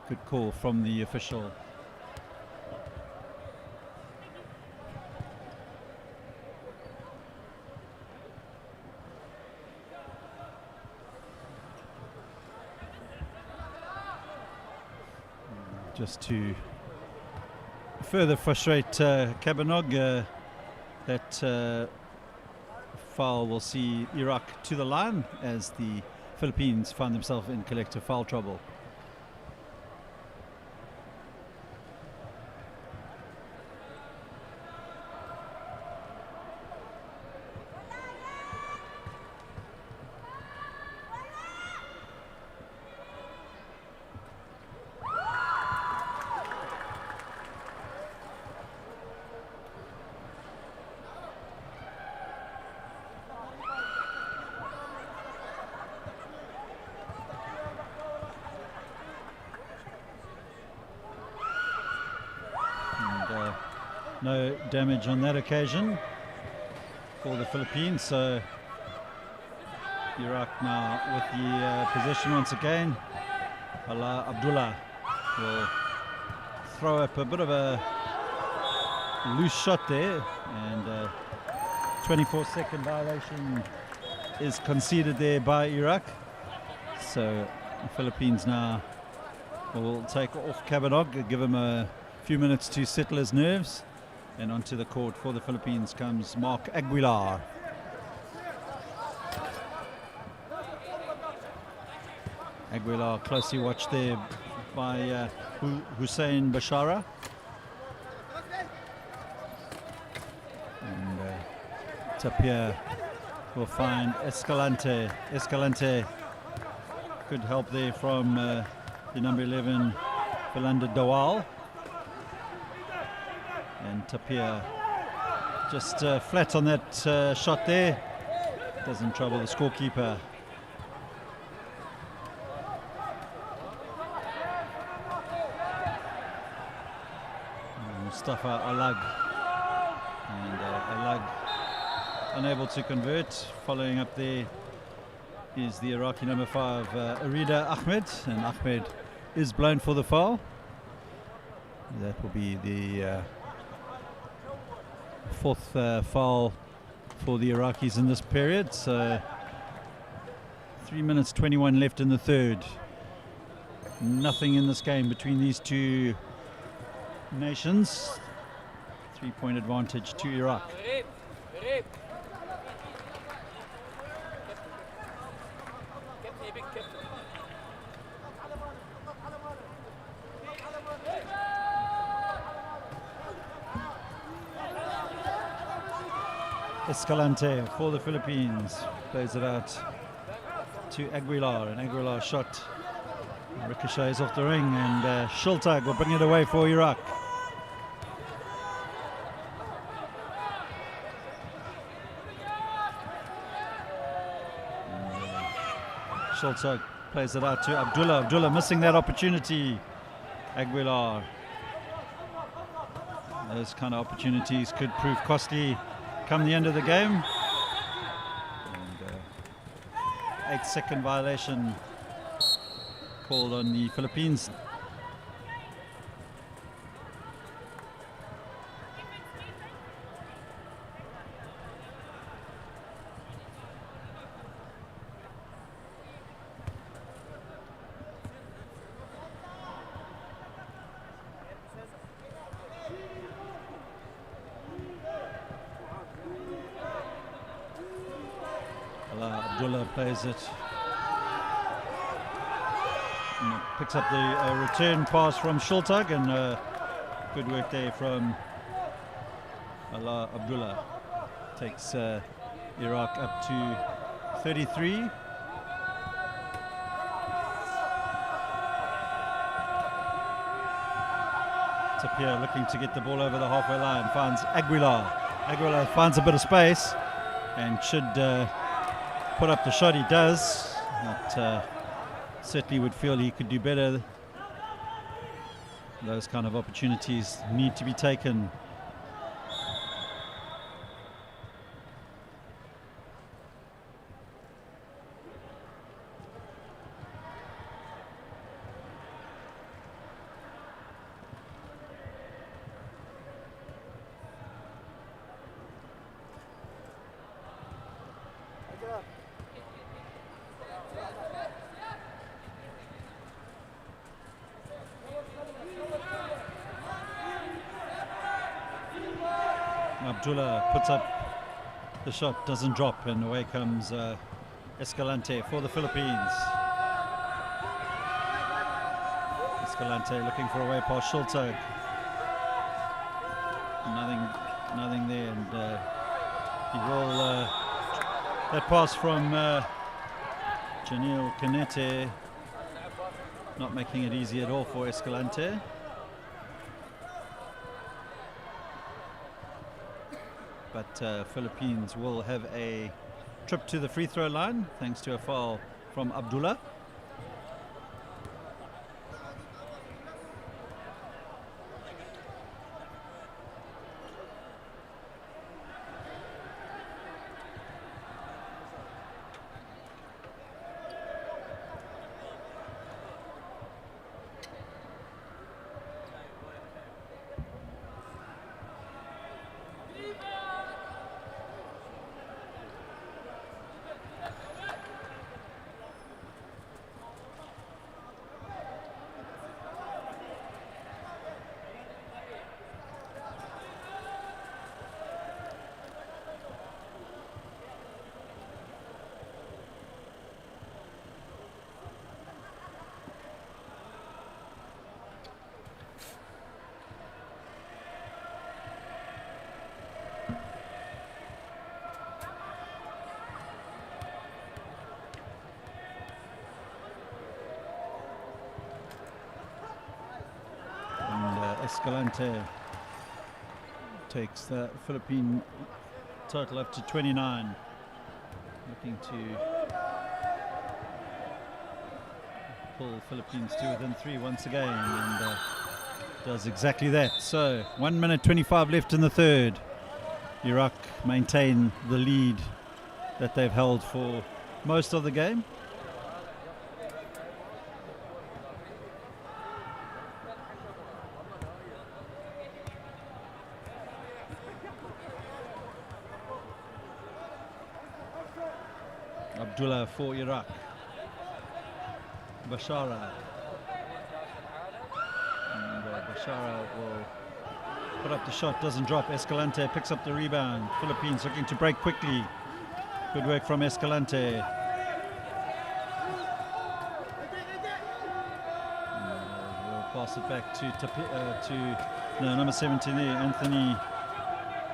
good call from the official. Just to further frustrate Cabanog, that foul will see Iraq to the line as the Philippines find themselves in collective foul trouble. no damage on that occasion for the Philippines. So Iraq now with the possession once again. Allah Abdullah will throw up a bit of a loose shot there, and 24-second violation is conceded there by Iraq. So the Philippines now will take off Kabanog, give him a few minutes to settle his nerves, and onto the court for the Philippines comes Mark Aguilar. Aguilar closely watched there by Hussein Bashara. And Tapia will find Escalante. Escalante, good help there from the number 11, Philander Dawal. And Tapia just flat on that shot there. Doesn't trouble the scorekeeper. Mustafa Alag, and Alag unable to convert. Following up there is the Iraqi number 5, Arida Ahmed, and Ahmed is blown for the foul. That will be the fourth foul for the Iraqis in this period. So 3 minutes 21 left in the third. Nothing in this game between these two nations. 3-point advantage to Iraq. Escalante for the Philippines plays it out to Aguilar, and Aguilar shot ricochets off the ring, and Schultag will bring it away for Iraq. Schultag plays it out to Abdullah. Abdullah missing that opportunity. Aguilar. Those kind of opportunities could prove costly come the end of the game. And 8-second violation called on the Philippines. Abdullah plays it. And picks up the return pass from Schultag, and good work there from Allah Abdullah. Takes Iraq up to 33. Tapia looking to get the ball over the halfway line, finds Aguilar. Aguilar finds a bit of space and should put up the shot. He does, but certainly would feel he could do better. Those kind of opportunities need to be taken. Abdullah puts up the shot, doesn't drop, and away comes Escalante for the Philippines. Escalante looking for a way past Schultag. Nothing there, and he will that pass from Janil Canete, not making it easy at all for Escalante. But Philippines will have a trip to the free throw line thanks to a foul from Abdullah. Escalante takes the Philippine total up to 29. Looking to pull Philippines to within 3 once again, and does exactly that. So 1 minute 25 left in the third. Iraq maintain the lead that they've held for most of the game. Abdullah for Iraq. Bashara. And Bashara will put up the shot, doesn't drop. Escalante picks up the rebound. Philippines looking to break quickly. Good work from Escalante. We'll pass it back to number 17 there, Anthony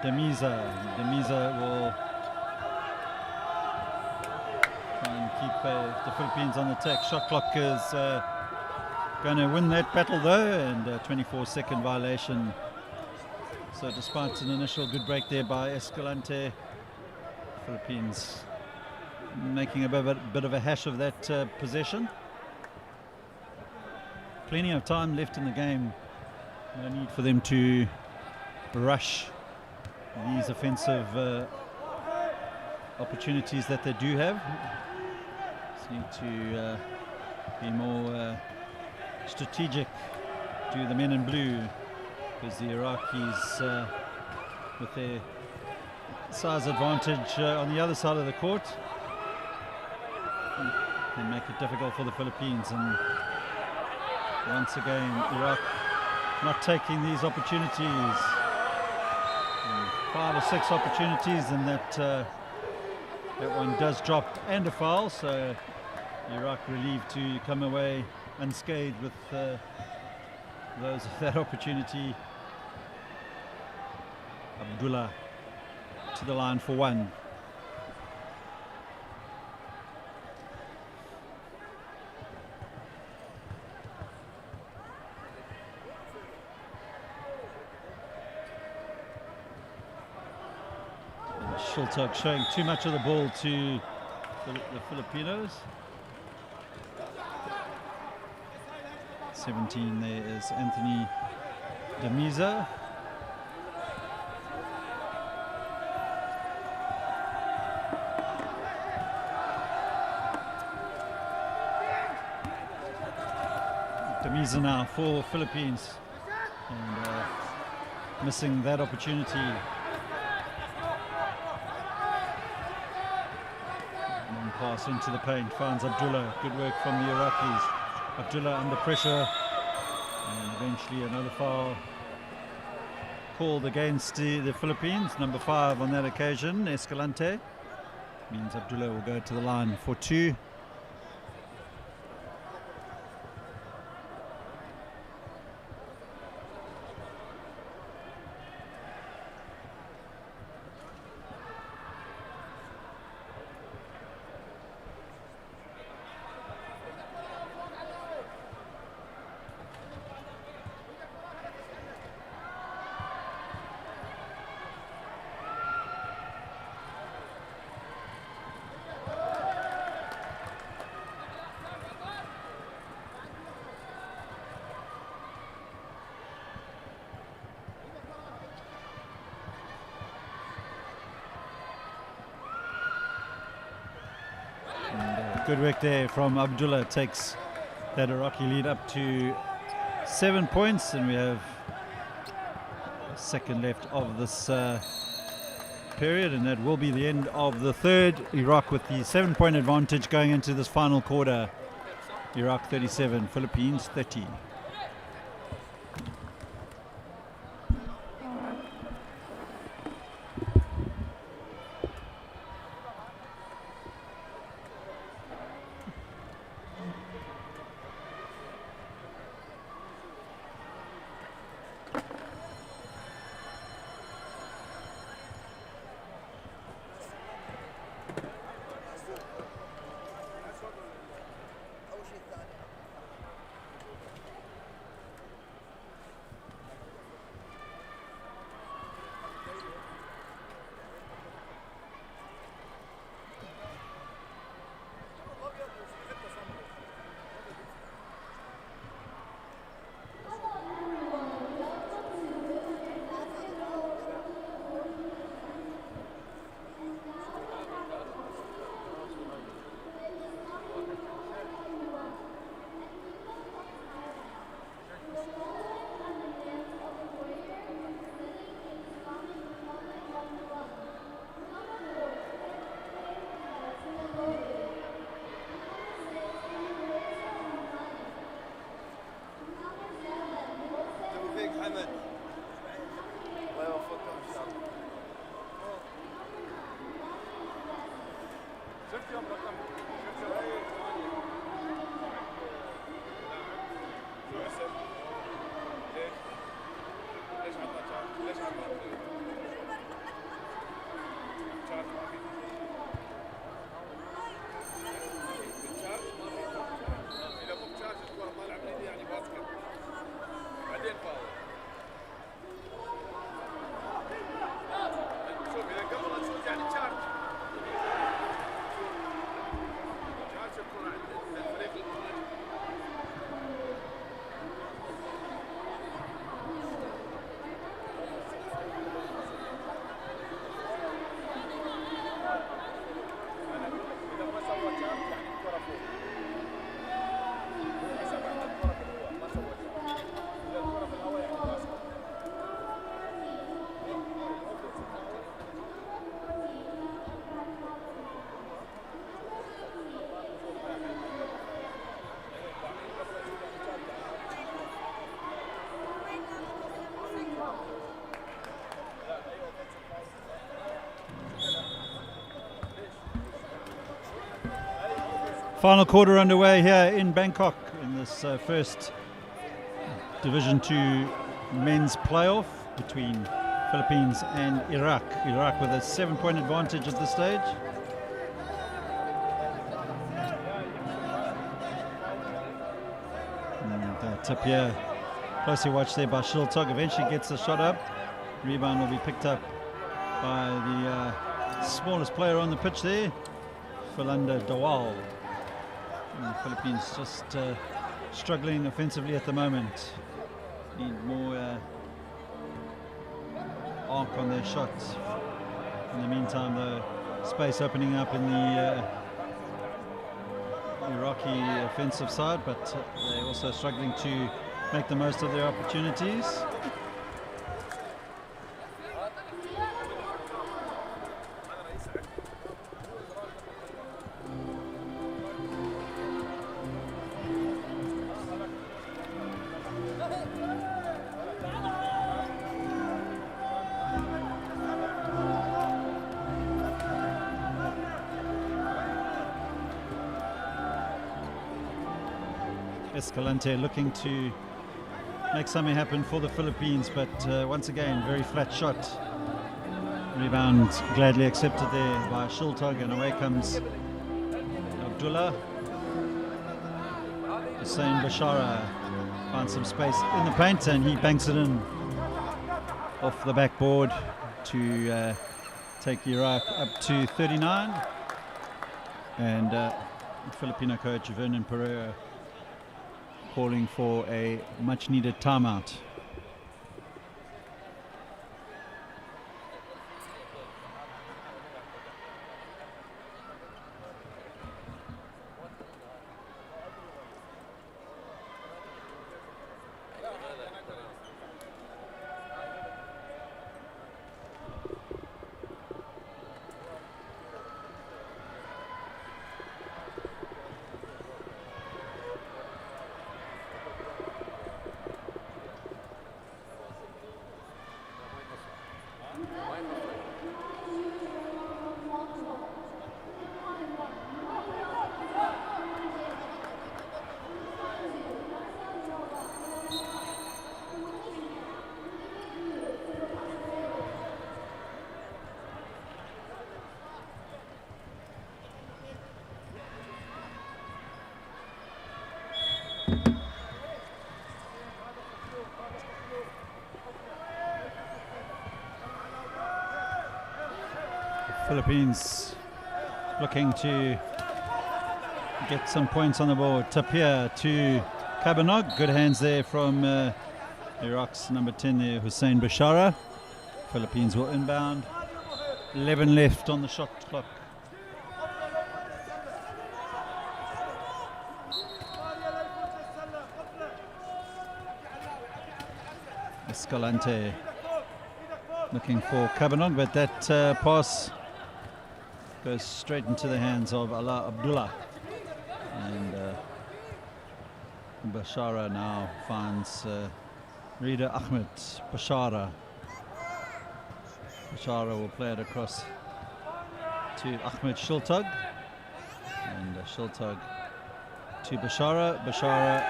Demiza. Demiza will try and keep the Philippines on the attack. Shot clock is going to win that battle though, and 24-second violation. So despite an initial good break there by Escalante, Philippines making a bit of a hash of that possession. Plenty of time left in the game. No need for them to rush these offensive opportunities that they do have. Just need to be more strategic to the men in blue, because the Iraqis, with their size advantage on the other side of the court, can make it difficult for the Philippines. And once again, Iraq not taking these opportunities. 5 or 6 opportunities, and that one does drop, and a foul. So Iraq relieved to come away unscathed with that opportunity. Abdullah to the line for one. Schultag showing too much of the ball to the Filipinos. 17 there is Anthony Demiza. Demiza now for Philippines, and missing that opportunity. Long pass into the paint, finds Abdullah. Good work from the Iraqis. Abdullah under pressure, and eventually another foul called against the Philippines. Number 5 on that occasion, Escalante. Means Abdullah will go to the line for 2. Good work there from Abdullah, takes that Iraqi lead up to 7 points, and we have a second left of this period, and that will be the end of the third. Iraq with the 7-point advantage going into this final quarter. Iraq 37, Philippines 30. Final quarter underway here in Bangkok in this first Division 2 men's playoff between Philippines and Iraq. Iraq with a 7-point advantage at this stage. And tip here, closely watched there by Shiltog. Eventually gets the shot up. Rebound will be picked up by the smallest player on the pitch there, Philanda Dawal. And the Philippines just struggling offensively at the moment. Need more arc on their shots. In the meantime, the space opening up in the Iraqi offensive side, but they're also struggling to make the most of their opportunities. Escalante looking to make something happen for the Philippines, but once again, very flat shot. Rebound gladly accepted there by Shiltog, and away comes Abdullah. Hussein Bashara finds some space in the paint, and he banks it in off the backboard to take Iraq up to 39. And Filipino coach Vernon Pereira calling for a much-needed timeout. Philippines looking to get some points on the board. Tapia to Kabanog. Good hands there from Iraq's number 10 there, Hussein Bashara. Philippines will inbound. 11 left on the shot clock. Escalante looking for Kabanog, but that pass goes straight into the hands of Ala Abdullah, and Bashara now finds Rida Ahmed. Bashara will play it across to Ahmed Shiltog, and Shiltog to Bashara. Bashara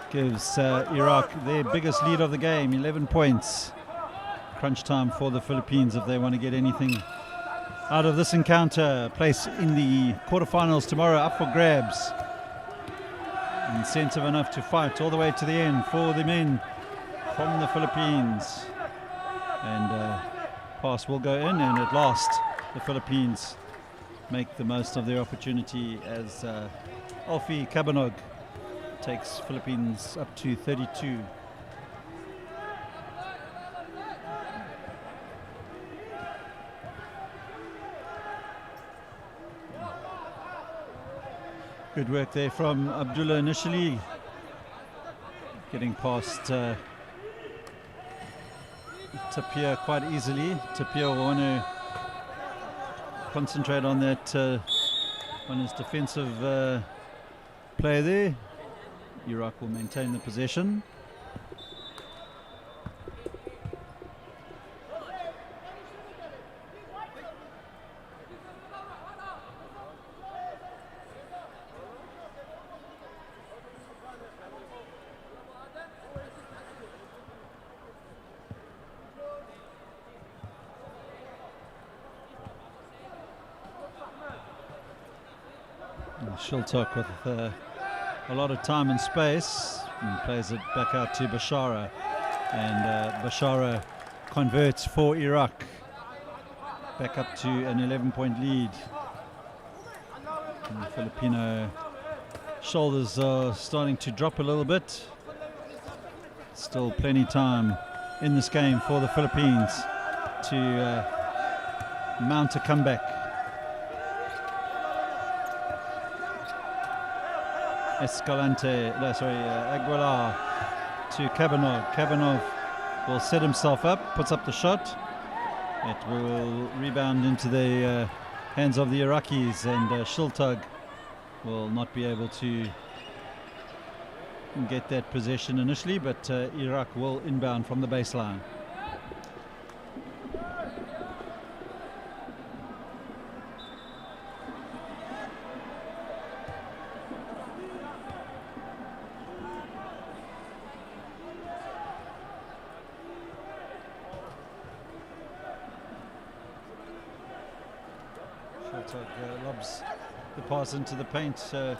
gives Iraq their biggest lead of the game, 11 points. crunch time for the Philippines if they want to get anything out of this encounter. Place in the quarterfinals tomorrow up for grabs. Incentive enough to fight all the way to the end for the men from the Philippines. And pass will go in, and at last the Philippines make the most of their opportunity as Alfie Cabanog takes Philippines up to 32. Good work there from Abdullah initially, getting past Tapia quite easily. Tapia will want to concentrate on that, on his defensive play there. Iraq will maintain the possession. Shiltok with a lot of time and space, and plays it back out to Bashara, and Bashara converts for Iraq, back up to an 11-point lead. And the Filipino shoulders are starting to drop a little bit. Still plenty time in this game for the Philippines to mount a comeback. Aguilar to Cabanov. Cabanov will set himself up, puts up the shot. It will rebound into the hands of the Iraqis, and Shiltog will not be able to get that possession initially, but Iraq will inbound from the baseline. Lobs the pass into the paint to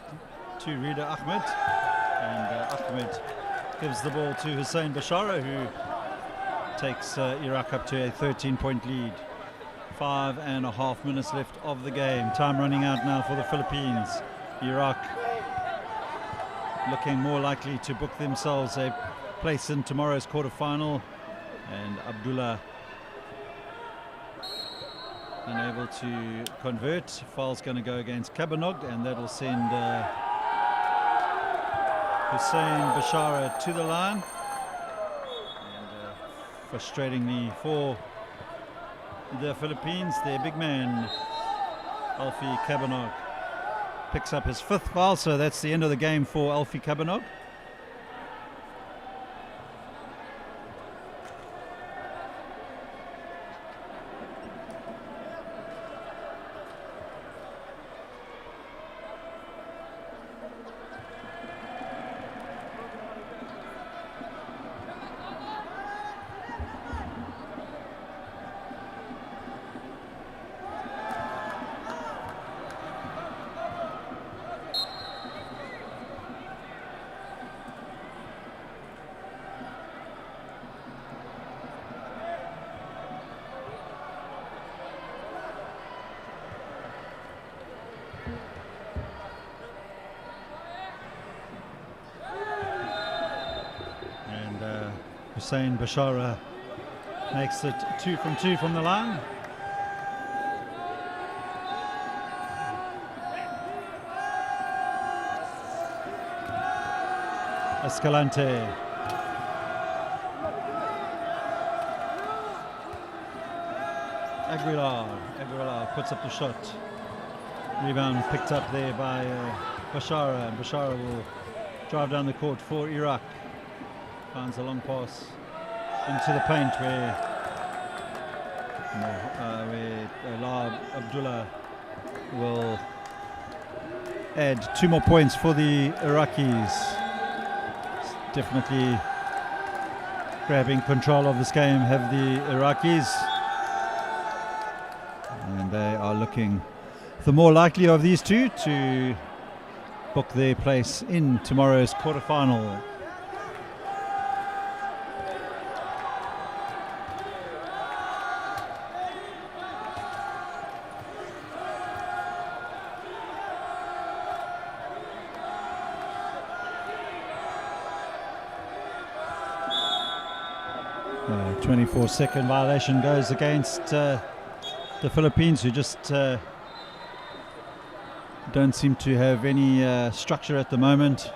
Rida Ahmed, and Ahmed gives the ball to Hussein Bashara, who takes Iraq up to a 13-point lead. 5.5 minutes left of the game. Time running out now for the Philippines. Iraq looking more likely to book themselves a place in tomorrow's quarterfinal, and Abdullah unable to convert. Foul's going to go against Cabanog, and that will send Hussein Bashara to the line. And frustratingly for the Philippines, their big man Alfie Cabanog picks up his 5th foul, so that's the end of the game for Alfie Cabanog. Hussein Bashara makes it 2 from 2 from the line. Escalante. Aguilar puts up the shot. Rebound picked up there by Bashara, and Bashara will drive down the court for Iraq. Finds a long pass into the paint where Abdullah will add 2 more points for the Iraqis. Definitely grabbing control of this game have the Iraqis, and they are looking the more likely of these two to book their place in tomorrow's quarterfinal. A 24-second violation goes against the Philippines, who just don't seem to have any structure at the moment.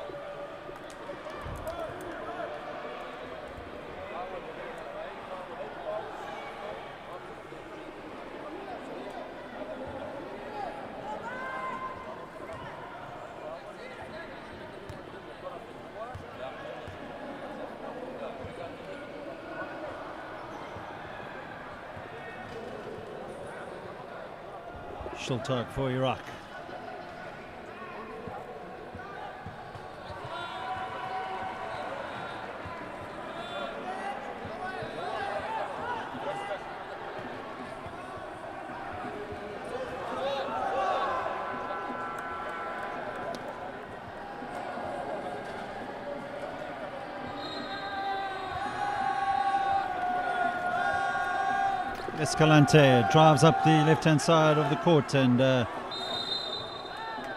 Shultag for Iraq. Escalante drives up the left-hand side of the court and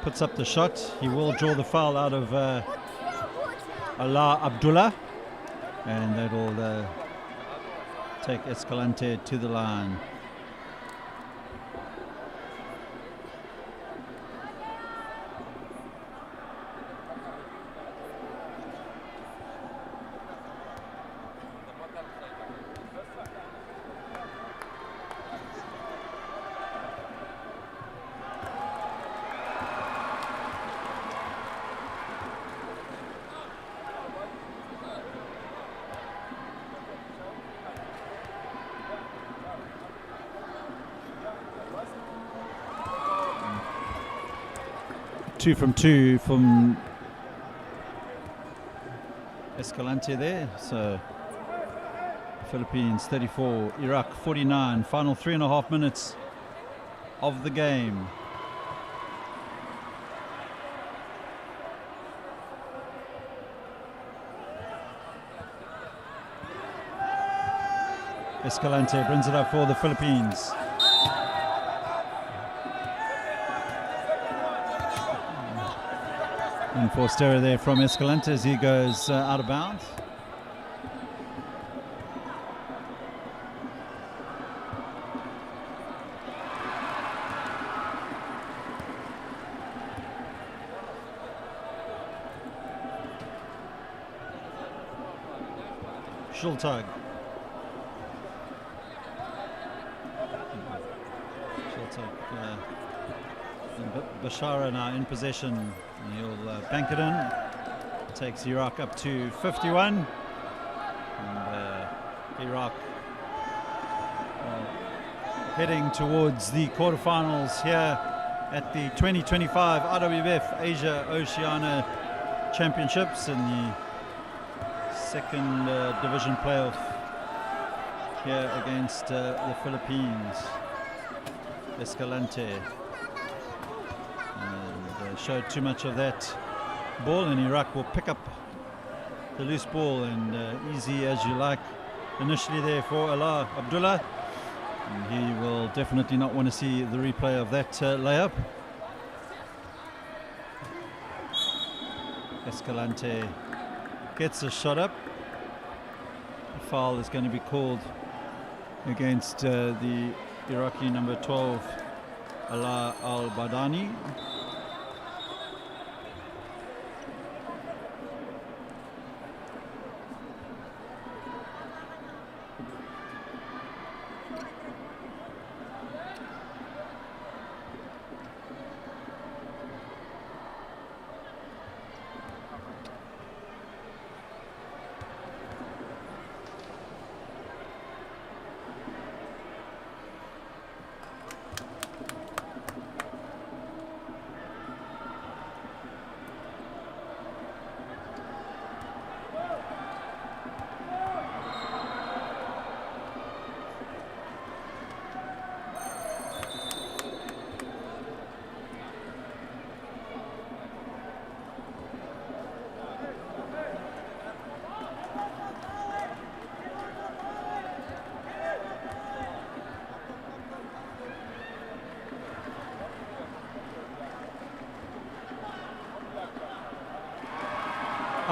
puts up the shot. He will draw the foul out of Allah Abdullah, and that'll take Escalante to the line. Two from two from Escalante there. So Philippines 34, Iraq 49. Final 3.5 minutes of the game. Escalante brings it up for the Philippines. Enforced error there from Escalante as he goes out of bounds. Shultag. Bashara now in possession. He'll bank it in. Takes Iraq up to 51. And Iraq heading towards the quarterfinals here at the 2025 IWBF Asia Oceania Championships in the second division playoff here against the Philippines. Escalante. Showed too much of that ball, and Iraq will pick up the loose ball, and easy as you like initially there for Allah Abdullah, and he will definitely not want to see the replay of that layup. Escalante gets a shot up. A foul is going to be called against the Iraqi number 12, Allah Al-Badani.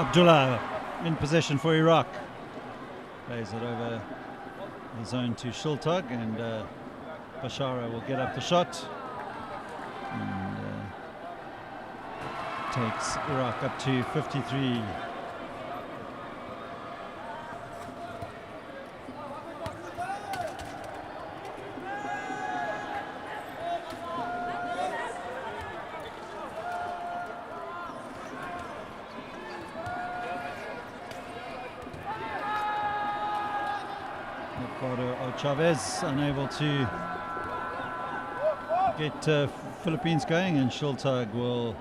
Abdullah in possession for Iraq. Plays it over the zone to Shultag, and Bashara will get up the shot and takes Iraq up to 53. Chavez unable to get Philippines going, and Shultag will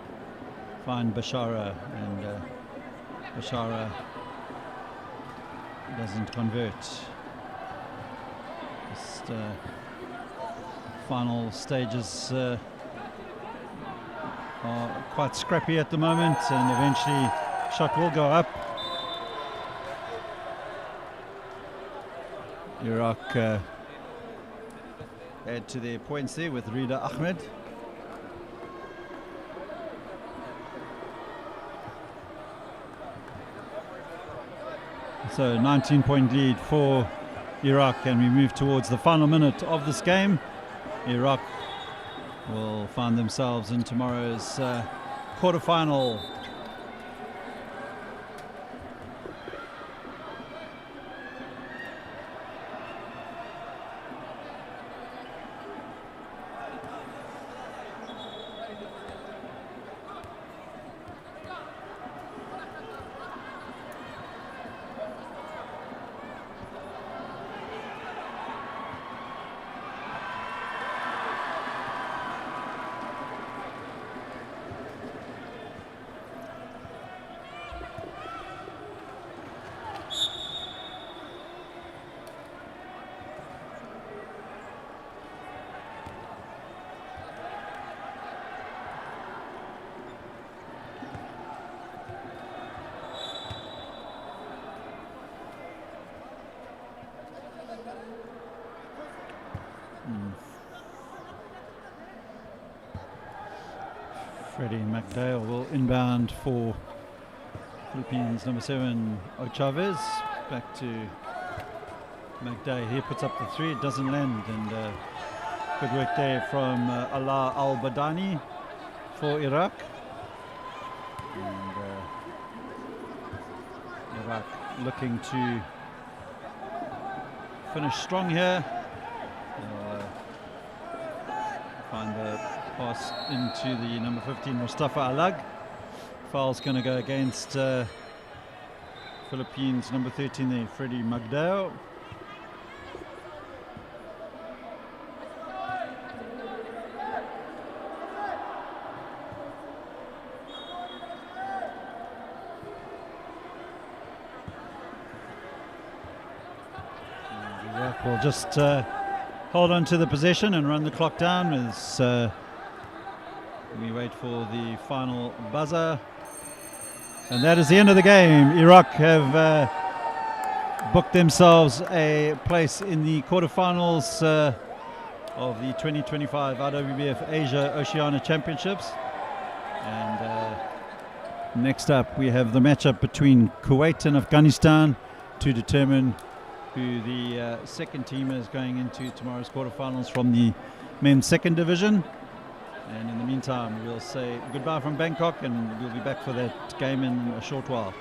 find Bashara, and Bashara doesn't convert. Just final stages are quite scrappy at the moment, and eventually shot will go up. Iraq add to their points there with Rida Ahmed. So 19-point lead for Iraq, and we move towards the final minute of this game. Iraq will find themselves in tomorrow's quarterfinal. Freddie McDale will inbound for Philippines number 7, Chavez. Back to McDay. He puts up the three, it doesn't land, and good work there from Ala Al-Badani for Iraq. And Iraq looking to finish strong here. Find the pass into the number 15, Mustafa Alag. Foul's going to go against Philippines number 13 there, Freddie Magdao. Iraq will just hold on to the possession and run the clock down as we wait for the final buzzer. And that is the end of the game. Iraq have booked themselves a place in the quarterfinals of the 2025 IWBF Asia Oceania Championships. And next up we have the matchup between Kuwait and Afghanistan to determine who the second team is going into tomorrow's quarterfinals from the men's second division. And in the meantime, we'll say goodbye from Bangkok, and we'll be back for that game in a short while.